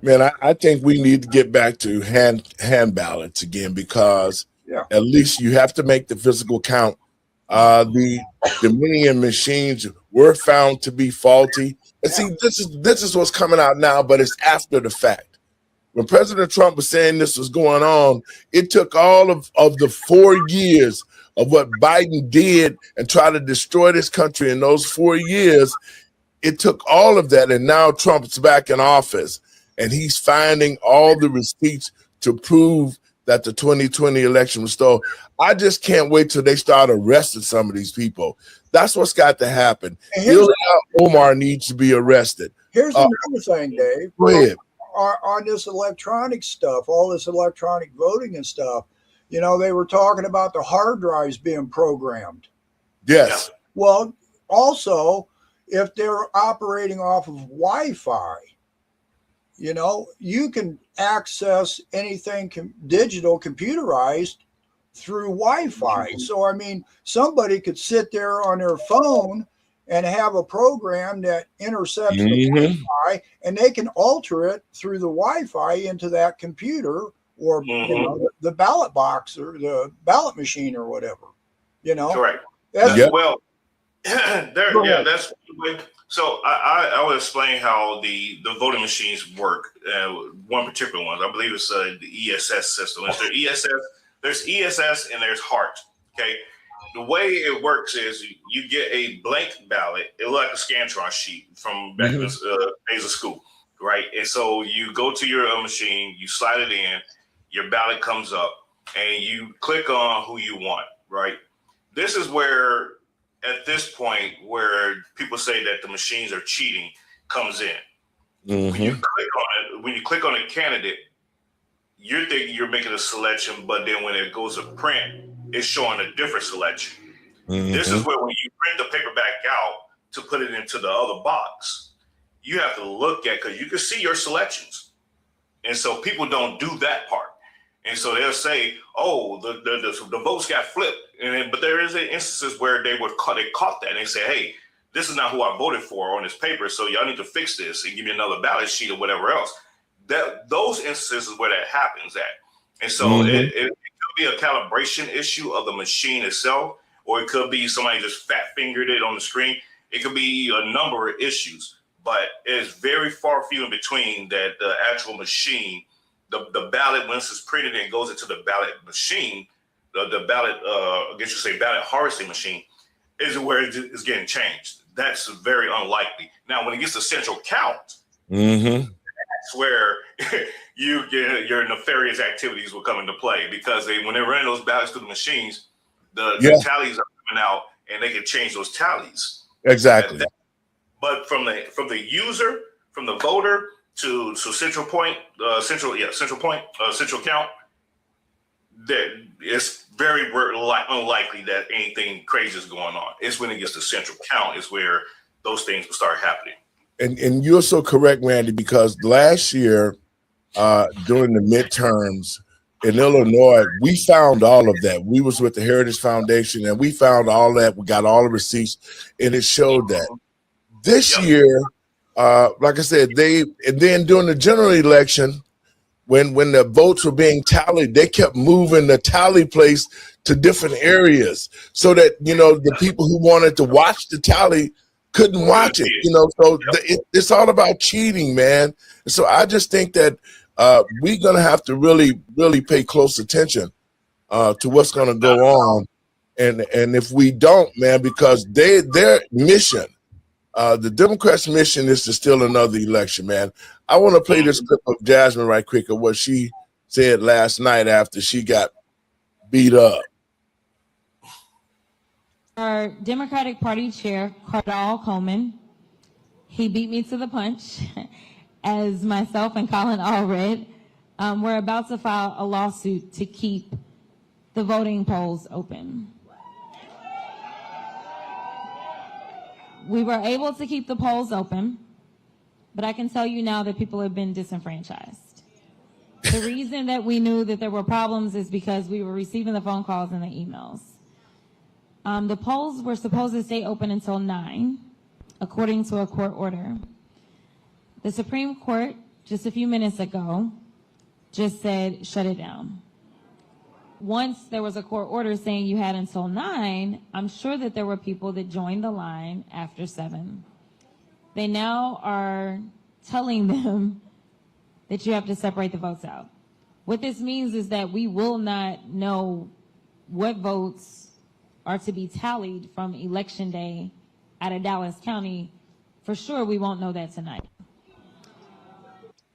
Man, I think we need to get back to hand ballots again, because at least you have to make the physical count. The Dominion machines were found to be faulty. And see, this is what's coming out now, but it's after the fact. When President Trump was saying this was going on, it took all of the 4 years of what Biden did and try to destroy this country in those 4 years. It took all of that, and now Trump's back in office, and he's finding all the receipts to prove that the 2020 election was stolen. I just can't wait till they start arresting some of these people. That's what's got to happen. Ilhan Omar needs to be arrested. Here's another thing, Dave. Go ahead. On this electronic stuff, all this electronic voting and stuff, you know, they were talking about the hard drives being programmed. Yes. Well, also, if they're operating off of Wi-Fi, you know, you can access anything digital, computerized through Wi-Fi. So, I mean, somebody could sit there on their phone and have a program that intercepts the Wi-Fi, and they can alter it through the Wi-Fi into that computer or you know, the ballot box or the ballot machine or whatever. You know, correct. Well, that's so. I will explain how the voting machines work. One particular one, I believe it's the ESS system. Is there ESS? There's ESS and there's HEART. Okay. The way it works is you get a blank ballot. It looks like a Scantron sheet from back in the days of school, right? And so you go to your machine, you slide it in, your ballot comes up, and you click on who you want, right? This is where, at this point, where people say that the machines are cheating comes in. Mm-hmm. When you click on a candidate, you're thinking you're making a selection, but then when it goes to print, it's showing a different selection. Mm-hmm. This is where when you print the paper back out to put it into the other box, you have to look at, because you can see your selections. And so people don't do that part. And so they'll say, oh, the votes got flipped. But there is instances where they caught that and they say, hey, this is not who I voted for on this paper, so y'all need to fix this and give me another ballot sheet or whatever else. Those instances is where that happens at. And so it could be a calibration issue of the machine itself, or it could be somebody just fat fingered it on the screen. It could be a number of issues, but it's very far few in between that the actual machine, the ballot, once it's printed and goes into the ballot machine, the ballot, I guess you say ballot harvesting machine, is where it's getting changed. That's very unlikely. Now, when it gets to central count, that's where your nefarious activities will come into play, because when they run those ballots through the machines, the tallies are coming out and they can change those tallies. Exactly. But from the user, from the voter to central count, that it's very unlikely that anything crazy is going on. It's when it gets to central count is where those things will start happening. And you're so correct, Randy, because last year during the midterms in Illinois, we found all of that. We was with the Heritage Foundation and we found all that. We got all the receipts and it showed that. This year, like I said, and then during the general election, when the votes were being tallied, they kept moving the tally place to different areas so that, the people who wanted to watch the tally couldn't watch it, so it's all about cheating, man. So I just think that we're going to have to really, really pay close attention to what's going to go on. And if we don't, man, because their mission, the Democrats' mission is to steal another election, man. I want to play this clip of Jasmine right quick of what she said last night after she got beat up. Our Democratic Party chair, Cardall Coleman, he beat me to the punch, as myself and Colin all read. We're about to file a lawsuit to keep the voting polls open. We were able to keep the polls open, but I can tell you now that people have been disenfranchised. The reason that we knew that there were problems is because we were receiving the phone calls and the emails. The polls were supposed to stay open until 9, according to a court order. The Supreme Court, just a few minutes ago, just said, shut it down. Once there was a court order saying you had until 9, I'm sure that there were people that joined the line after 7. They now are telling them that you have to separate the votes out. What this means is that we will not know what votes are to be tallied from Election Day out of Dallas County. For sure, we won't know that tonight.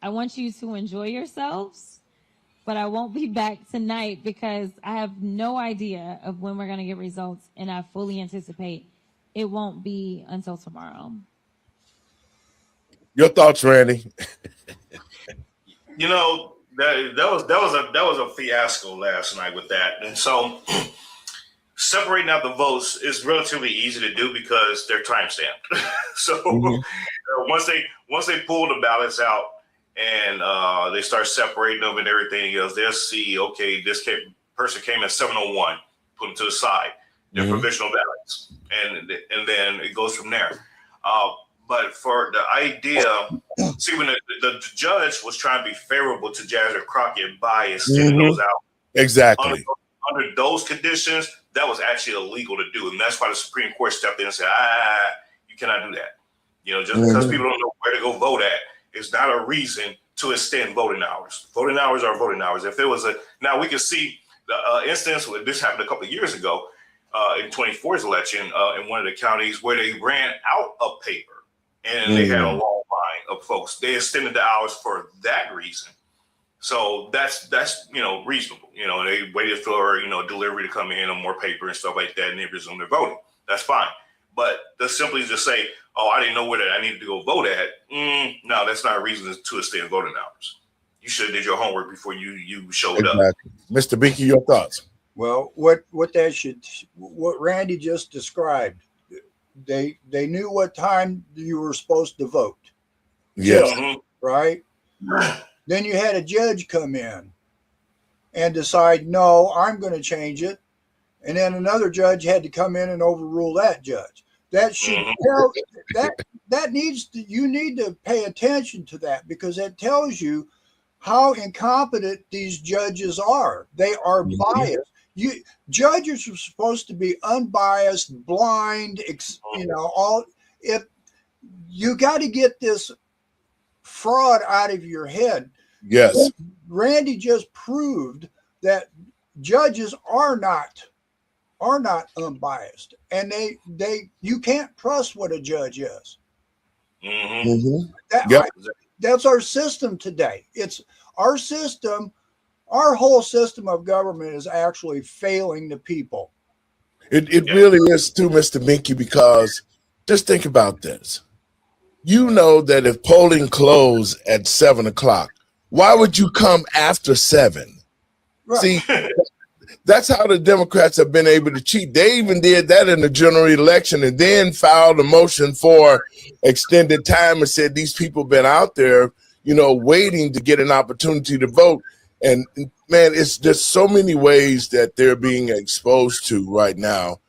I want you to enjoy yourselves, but I won't be back tonight because I have no idea of when we're going to get results, and I fully anticipate it won't be until tomorrow. Your thoughts, Randy? That was a fiasco last night with that, and so separating out the votes is relatively easy to do because they're time stamped. So once they pull the ballots out and they start separating them and everything else, they'll see, okay, this person came at 7:01, put them to the side. They're provisional ballots, and then it goes from there. But for the idea, see, when the judge was trying to be favorable to Jasmine Crockett by extending those out, exactly under those conditions, that was actually illegal to do, and that's why the Supreme Court stepped in and said, you cannot do that. Just because people don't know where to go vote at, it's not a reason to extend voting hours. Voting hours are voting hours. If there was now we can see the instance where this happened a couple of years ago in 24's election in one of the counties where they ran out of paper and they had a long line of folks. They extended the hours for that reason. So that's reasonable. They waited for delivery to come in on more paper and stuff like that, and they resumed their voting. That's fine. But to simply just say, "Oh, I didn't know where I needed to go vote at," no, that's not a reason to extend voting hours. You should have did your homework before you showed up. Mr. Binky, your thoughts? Well, what Randy just described, they knew what time you were supposed to vote. Yes. Right? Then you had a judge come in and decide, no, I'm going to change it. And then another judge had to come in and overrule that judge. That should tell that needs to, you need to pay attention to that, because it tells you how incompetent these judges are. They are biased. Judges are supposed to be unbiased, blind, all. If you got to get this fraud out of your head. Yes. Randy just proved that judges are not unbiased, and you can't trust what a judge is. That's our system today. It's our system. Our whole system of government is actually failing the people. It really is too, Mr. Binky, because just think about this. You know that if polling closed at 7 o'clock, why would you come after 7? Right. See, that's how the Democrats have been able to cheat. They even did that in the general election and then filed a motion for extended time and said these people been out there, waiting to get an opportunity to vote. And man, it's just so many ways that they're being exposed to right now,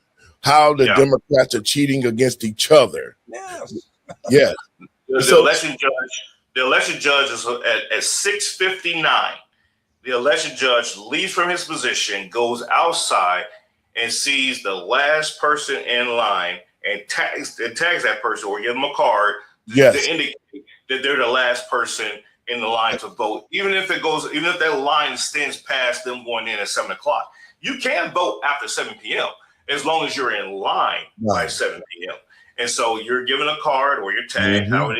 how the Democrats are cheating against each other. Yes. Yes. The election judge is at 6:59. The election judge leaves from his position, goes outside, and sees the last person in line and tags that person or give them a card to indicate that they're the last person in the line to vote. Even if that line extends past them going in at 7 o'clock, you can vote after 7 p.m. as long as you're in line by 7 p.m. And so you're given a card or you're tagged, however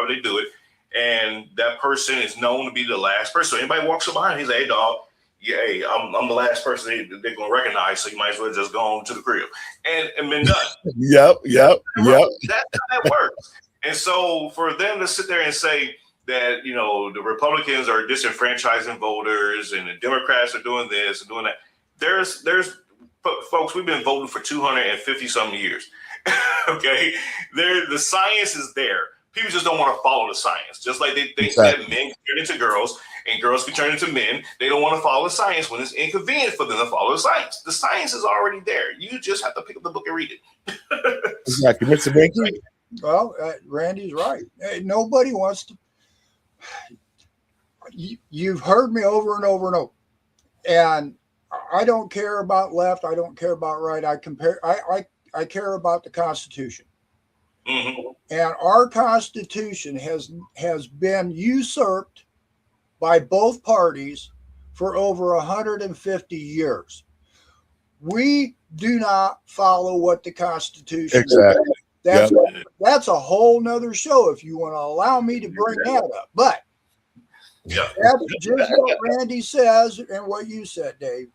they do it, and that person is known to be the last person. So anybody walks up behind, he's like, "Hey, dog, hey, I'm the last person they're gonna recognize, so you might as well just go on to the crib and been done." Yep. That's how that works. And so for them to sit there and say that the Republicans are disenfranchising voters and the Democrats are doing this and doing that, there's folks, we've been voting for 250 some years. Okay, the science is there. People just don't want to follow the science. Just like they think that men turn into girls and girls can turn into men. They don't want to follow the science when it's inconvenient for them to follow the science. The science is already there. You just have to pick up the book and read it. Exactly. Mr. Binky? Well, Randy's right. Nobody wants to. You've heard me over and over and over. And I don't care about left. I don't care about right. I care about the Constitution. And our Constitution has been usurped by both parties for over 150 years. We do not follow what the Constitution says. That's a whole nother show if you want to allow me to bring that up. But that's just what Randy says and what you said, Dave.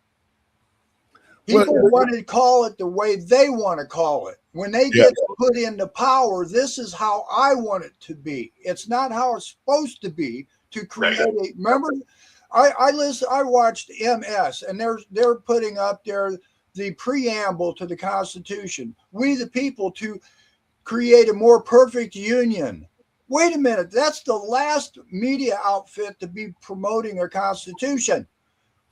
People want to call it the way they want to call it. When they get put into power, this is how I want it to be. It's not how it's supposed to be to create a. Remember, I watched MS, and they're putting up there the preamble to the Constitution. We the people to create a more perfect union. Wait a minute, that's the last media outfit to be promoting a Constitution.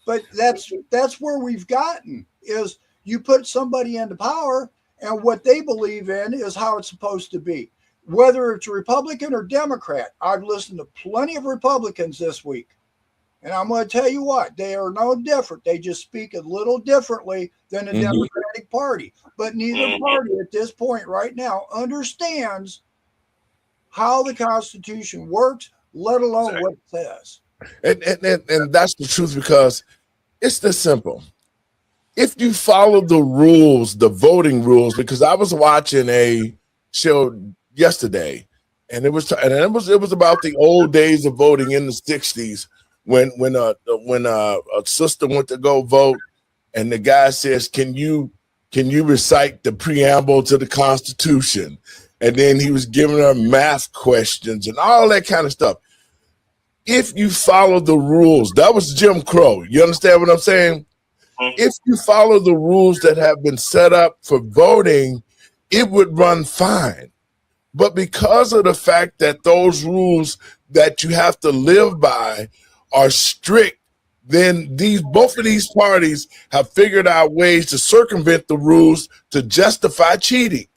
But that's where we've gotten, is you put somebody into power and what they believe in is how it's supposed to be. Whether it's Republican or Democrat, I've listened to plenty of Republicans this week. And I'm going to tell you what, they are no different. They just speak a little differently than the Democratic Party. But neither party at this point right now understands how the Constitution works, let alone what it says. And that's the truth, because it's this simple. If you follow the rules, the voting rules, because I was watching a show yesterday, and it was about the old days of voting in the 60s when a sister went to go vote, and the guy says, "Can you can you recite the preamble to the Constitution? And then he was giving her math questions and all that kind of stuff. If you follow the rules, that was Jim Crow. You understand what I'm saying? If you follow the rules that have been set up for voting, it would run fine. But because of the fact that those rules that you have to live by are strict, then both of these parties have figured out ways to circumvent the rules to justify cheating.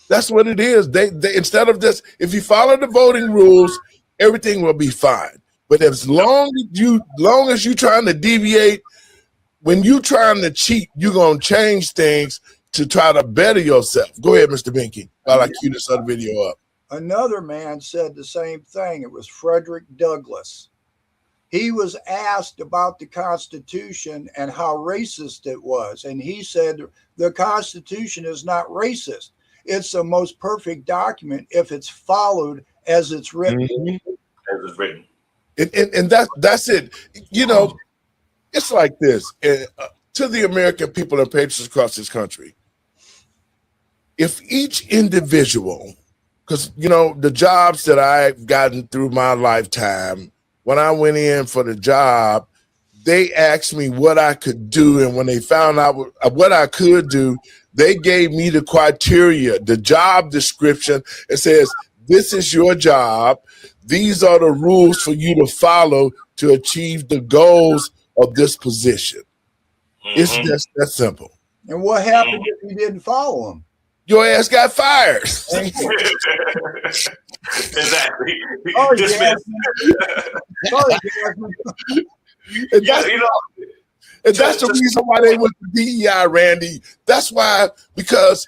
That's what it is. They instead of just, if you follow the voting rules, everything will be fine. But as long as you're trying to deviate, when you're trying to cheat, you're gonna change things to try to better yourself. Go ahead, Mr. Binky, while I cue this other video up. Another man said the same thing. It was Frederick Douglass. He was asked about the Constitution and how racist it was. And he said, the Constitution is not racist. It's the most perfect document if it's followed as it's written. As it's written. And that's it. You know, it's like this. To the American people and patriots across this country, if each individual, because, you know, the jobs that I've gotten through my lifetime, when I went in for the job, they asked me what I could do. And when they found out what I could do, they gave me the criteria, the job description. It says, this is your job. These are the rules for you to follow to achieve the goals of this position. It's just that simple. And what happened if you didn't follow them? Your ass got fired. Exactly. Oh, Dismissed. Sorry, Jasmine. And that's, and that's the reason why they went to DEI, Randy. That's why, because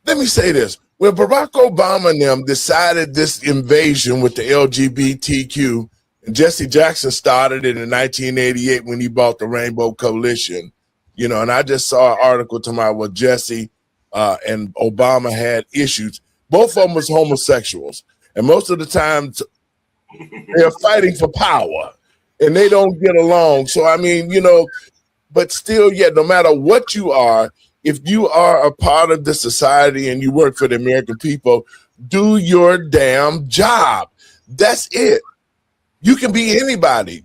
let me say this. When Barack Obama and them decided this invasion with the LGBTQ, and Jesse Jackson started it in 1988 when he bought the Rainbow Coalition, you know, and I just saw an article tomorrow where Jesse and Obama had issues. Both of them was homosexuals. And most of the time they're fighting for power and they don't get along. So, I mean, you know, but still, yet, no matter what you are, if you are a part of the society and you work for the American people, do your damn job. That's it. You can be anybody.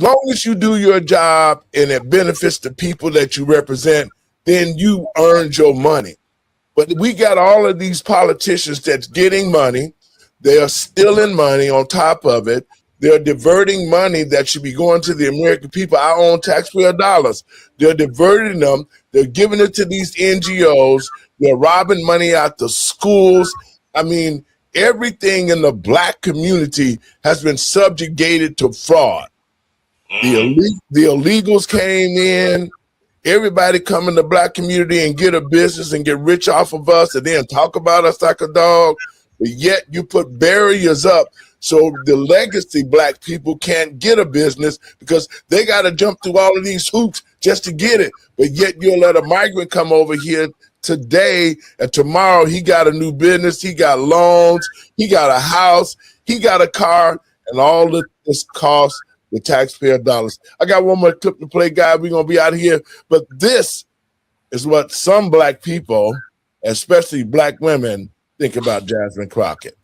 Long as you do your job and it benefits the people that you represent, then you earned your money. But we got all of these politicians that's getting money. They are stealing money on top of it. They're diverting money that should be going to the American people, our own taxpayer dollars. They're diverting them. They're giving it to these NGOs. They're robbing money out the schools. I mean, everything in the Black community has been subjugated to fraud. The illegals came in. Everybody come in the Black community and get a business and get rich off of us and then talk about us like a dog. But yet you put barriers up so the legacy Black people can't get a business because they got to jump through all of these hoops just to get it. But yet you'll let a migrant come over here today and tomorrow he got a new business, he got loans, he got a house, he got a car, and all of this costs the taxpayer dollars. I got one more clip to play, guys. We're going to be out of here. But this is what some Black people, especially Black women, think about Jasmine Crockett.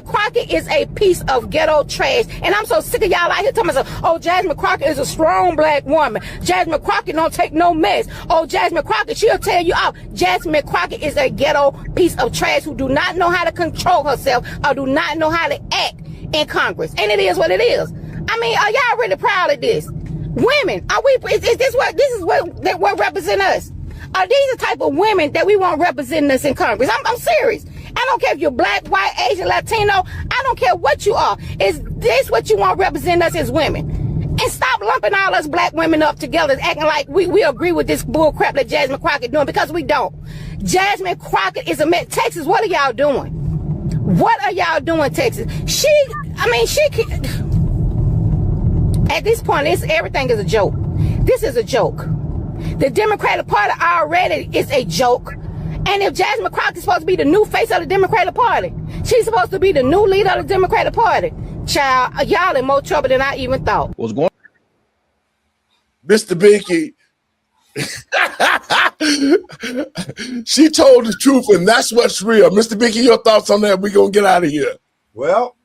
Crockett is a piece of ghetto trash, and I'm so sick of y'all out here telling me, oh, Jasmine Crockett is a strong Black woman. Jasmine Crockett don't take no mess. Oh, Jasmine Crockett, she'll tell you off. Jasmine Crockett is a ghetto piece of trash who do not know how to control herself or do not know how to act in Congress, and it is what it is. I mean, are y'all really proud of this? Women, are we? Is this what represent us? Are these the type of women that we want representing us in Congress? I'm serious. I don't care if you're Black, white, Asian, Latino. I don't care what you are. Is this what you want representing us as women? And stop lumping all us Black women up together, acting like we agree with this bull crap that Jasmine Crockett doing, because we don't. Jasmine Crockett is a man. Texas, what are y'all doing? What are y'all doing, Texas? At this point, everything is a joke. This is a joke. The Democratic Party already is a joke. And if Jasmine Crockett is supposed to be the new face of the Democratic Party, she's supposed to be the new leader of the Democratic Party. Child, y'all in more trouble than I even thought. What's going on? Mr. Binky, She told the truth, and that's what's real. Mr. Bickey, your thoughts on that? We're going to get out of here. Well,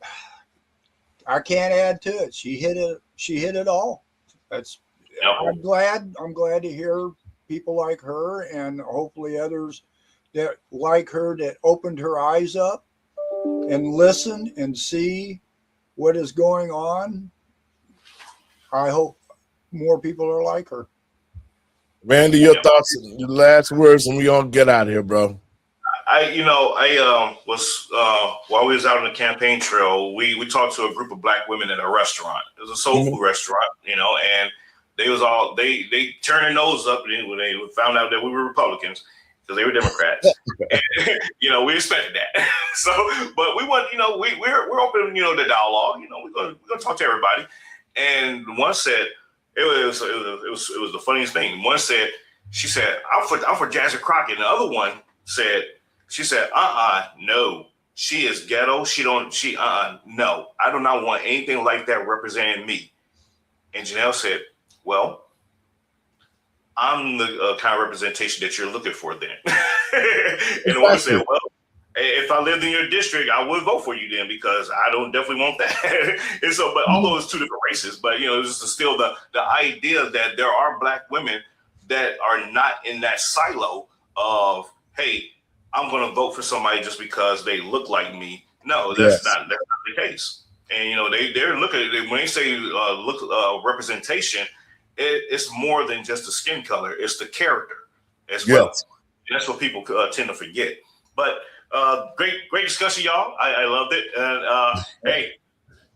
I can't add to it. She hit it. She hit it all. That's. I'm glad to hear people like her, and hopefully others that like her, that opened her eyes up and listen and see what is going on. I hope more people are like her. Randy, your thoughts, your last words, and we gonna get out of here, bro. I was while we was out on the campaign trail, we talked to a group of black women at a restaurant. It was a soul food restaurant, and they was all they turned their nose up when they found out that we were Republicans because they were Democrats. And, we expected that. So, but we want, we're open, to dialogue. We're gonna talk to everybody. And one said it was the funniest thing. One said, she said, I'm for Jasmine Crockett. And the other one said, no, she is ghetto. No, I do not want anything like that representing me. And Janelle said, well, I'm the kind of representation that you're looking for then. And the one said, well, if I lived in your district, I would vote for you then, because I don't definitely want that. And so, but although it's two different races, but it's still the idea that there are black women that are not in that silo of, hey, I'm going to vote for somebody just because they look like me. No, that's not the case. And they're looking at it when they say representation. It's more than just the skin color; it's the character as well. And that's what people tend to forget. But great discussion, y'all. I loved it. And hey,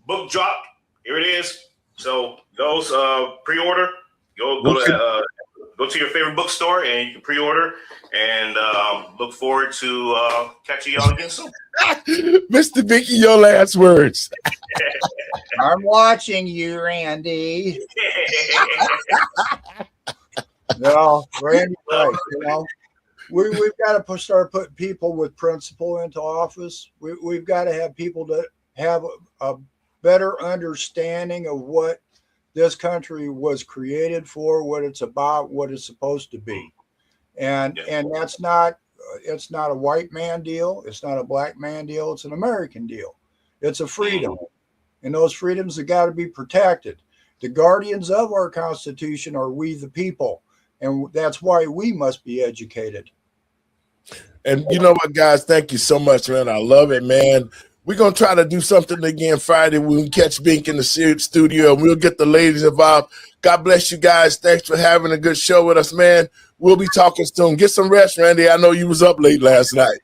book drop. Here it is. So those pre-order. Go to your favorite bookstore and you can pre-order. And look forward to catching y'all again soon. Mr. Bickey, your last words. I'm watching you, Randy. No, Randy's right. We've got to start putting people with principle into office. We've got to have people that have a better understanding of what this country was created for, what it's about, what it's supposed to be. And that's not, it's not a white man deal. It's not a black man deal. It's an American deal. It's a freedom. And those freedoms have got to be protected. The guardians of our Constitution are we the people. And that's why we must be educated. And you know what, guys? Thank you so much, man. I love it, man. We're going to try to do something again Friday when we catch Bink in the studio, and we'll get the ladies involved. God bless you guys. Thanks for having a good show with us, man. We'll be talking soon. Get some rest, Randy. I know you was up late last night.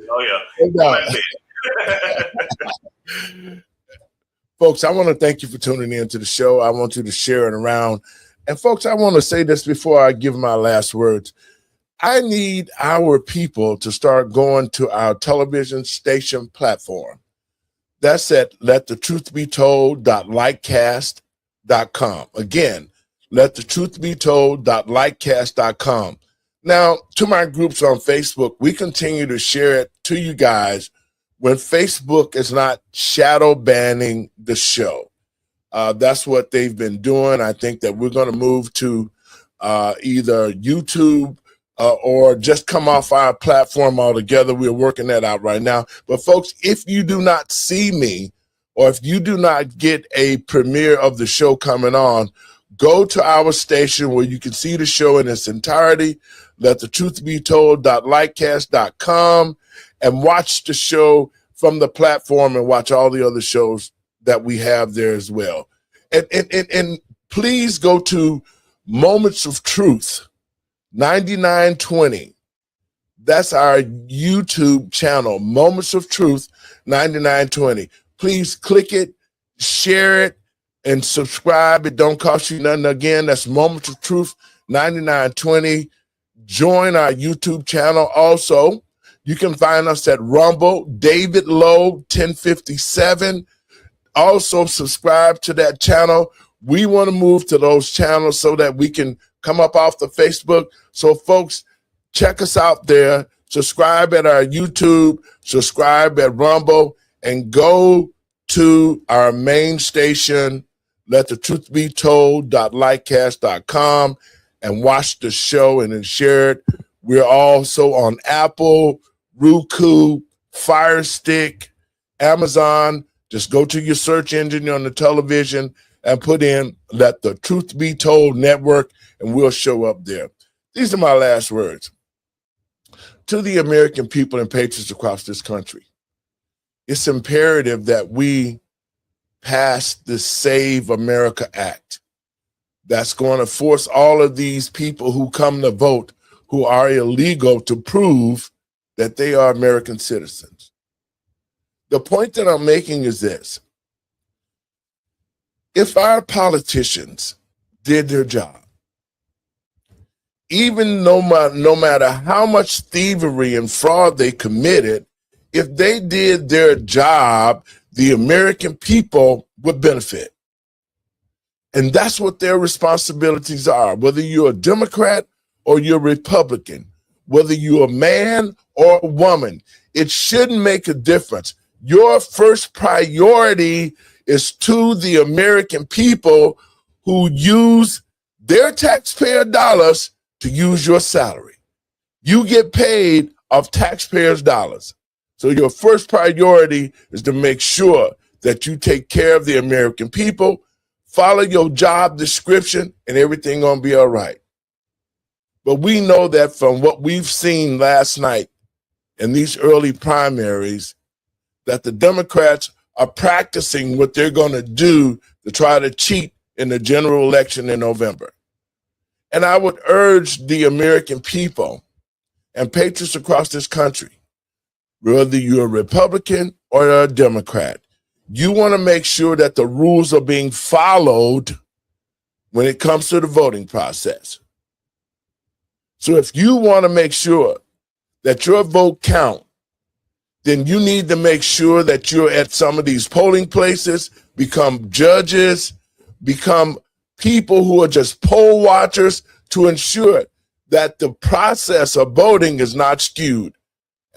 Oh, yeah. Folks, I want to thank you for tuning in to the show. I want you to share it around. And, folks, I want to say this before I give my last words. I need our people to start going to our television station platform. That's at letthetruthbetold.likecast.com. Again, letthetruthbetold.likecast.com. Now, to my groups on Facebook, we continue to share it to you guys when Facebook is not shadow banning the show. That's what they've been doing. I think that we're going to move to either YouTube or just come off our platform altogether. We're working that out right now. But folks, if you do not see me, or if you do not get a premiere of the show coming on, go to our station where you can see the show in its entirety, letthetruthbetold.likecast.com, and watch the show from the platform and watch all the other shows that we have there as well. And please go to Moments of Truth 9920. That's our YouTube channel, Moments of Truth 9920. Please click it, share it, and subscribe. It don't cost you nothing. Again, that's Moments of Truth 9920. Join our YouTube channel. Also, you can find us at Rumble, David Lowe 1057. Also, subscribe to that channel. We want to move to those channels so that we can come up off the Facebook. So, folks, check us out there. Subscribe at our YouTube, subscribe at Rumble, and go to our main station, letthetruthbetold.likecast.com, and watch the show and then share it. We're also on Apple, Roku, Fire Stick, Amazon. Just go to your search engine on the television and put in Let the Truth Be Told Network, and we'll show up there. These are my last words. To the American people and patriots across this country, it's imperative that we pass the Save America Act. That's going to force all of these people who come to vote who are illegal to prove that they are American citizens. The point that I'm making is this. If our politicians did their job, even no matter how much thievery and fraud they committed, if they did their job, the American people would benefit. And that's what their responsibilities are, whether you're a Democrat or you're a Republican, whether you're a man or a woman, it shouldn't make a difference. Your first priority is to the American people who use their taxpayer dollars to use your salary. You get paid off taxpayers' dollars. So your first priority is to make sure that you take care of the American people, follow your job description, and everything gonna be all right. But we know that from what we've seen last night in these early primaries, that the Democrats are practicing what they're gonna do to try to cheat in the general election in November. And I would urge the American people and patriots across this country, whether you're a Republican or a Democrat, you want to make sure that the rules are being followed when it comes to the voting process. So if you want to make sure that your vote count, then you need to make sure that you're at some of these polling places, become judges, become people who are just poll watchers to ensure that the process of voting is not skewed.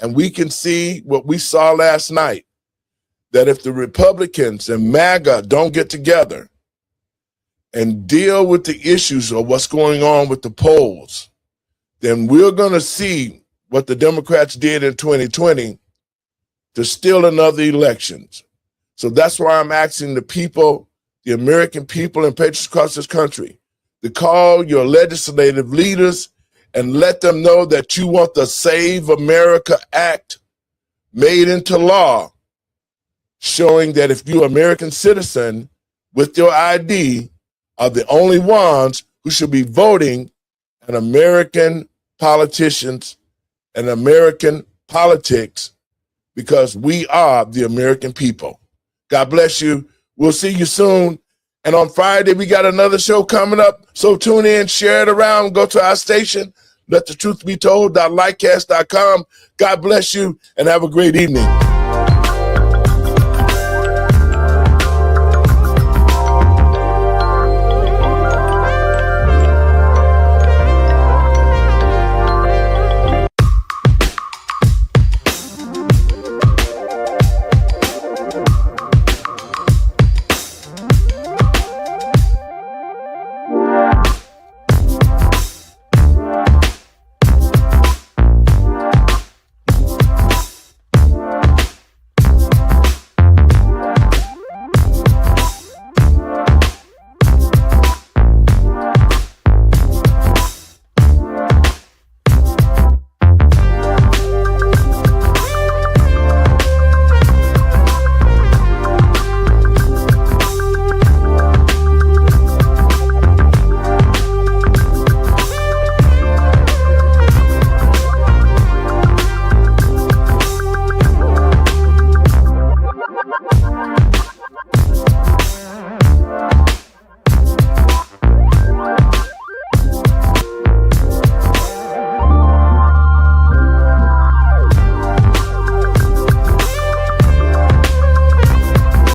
And we can see what we saw last night, that if the Republicans and MAGA don't get together and deal with the issues of what's going on with the polls, then we're going to see what the Democrats did in 2020 to steal another elections. So that's why I'm asking the people, the American people and patriots across this country, to call your legislative leaders and let them know that you want the Save America Act made into law, showing that if you're an American citizen with your ID are the only ones who should be voting in American politicians and American politics, because we are the American people. God bless you. We'll see you soon. And on Friday, we got another show coming up. So tune in, share it around, go to our station, let the truth be told.lightcast.com. God bless you and have a great evening.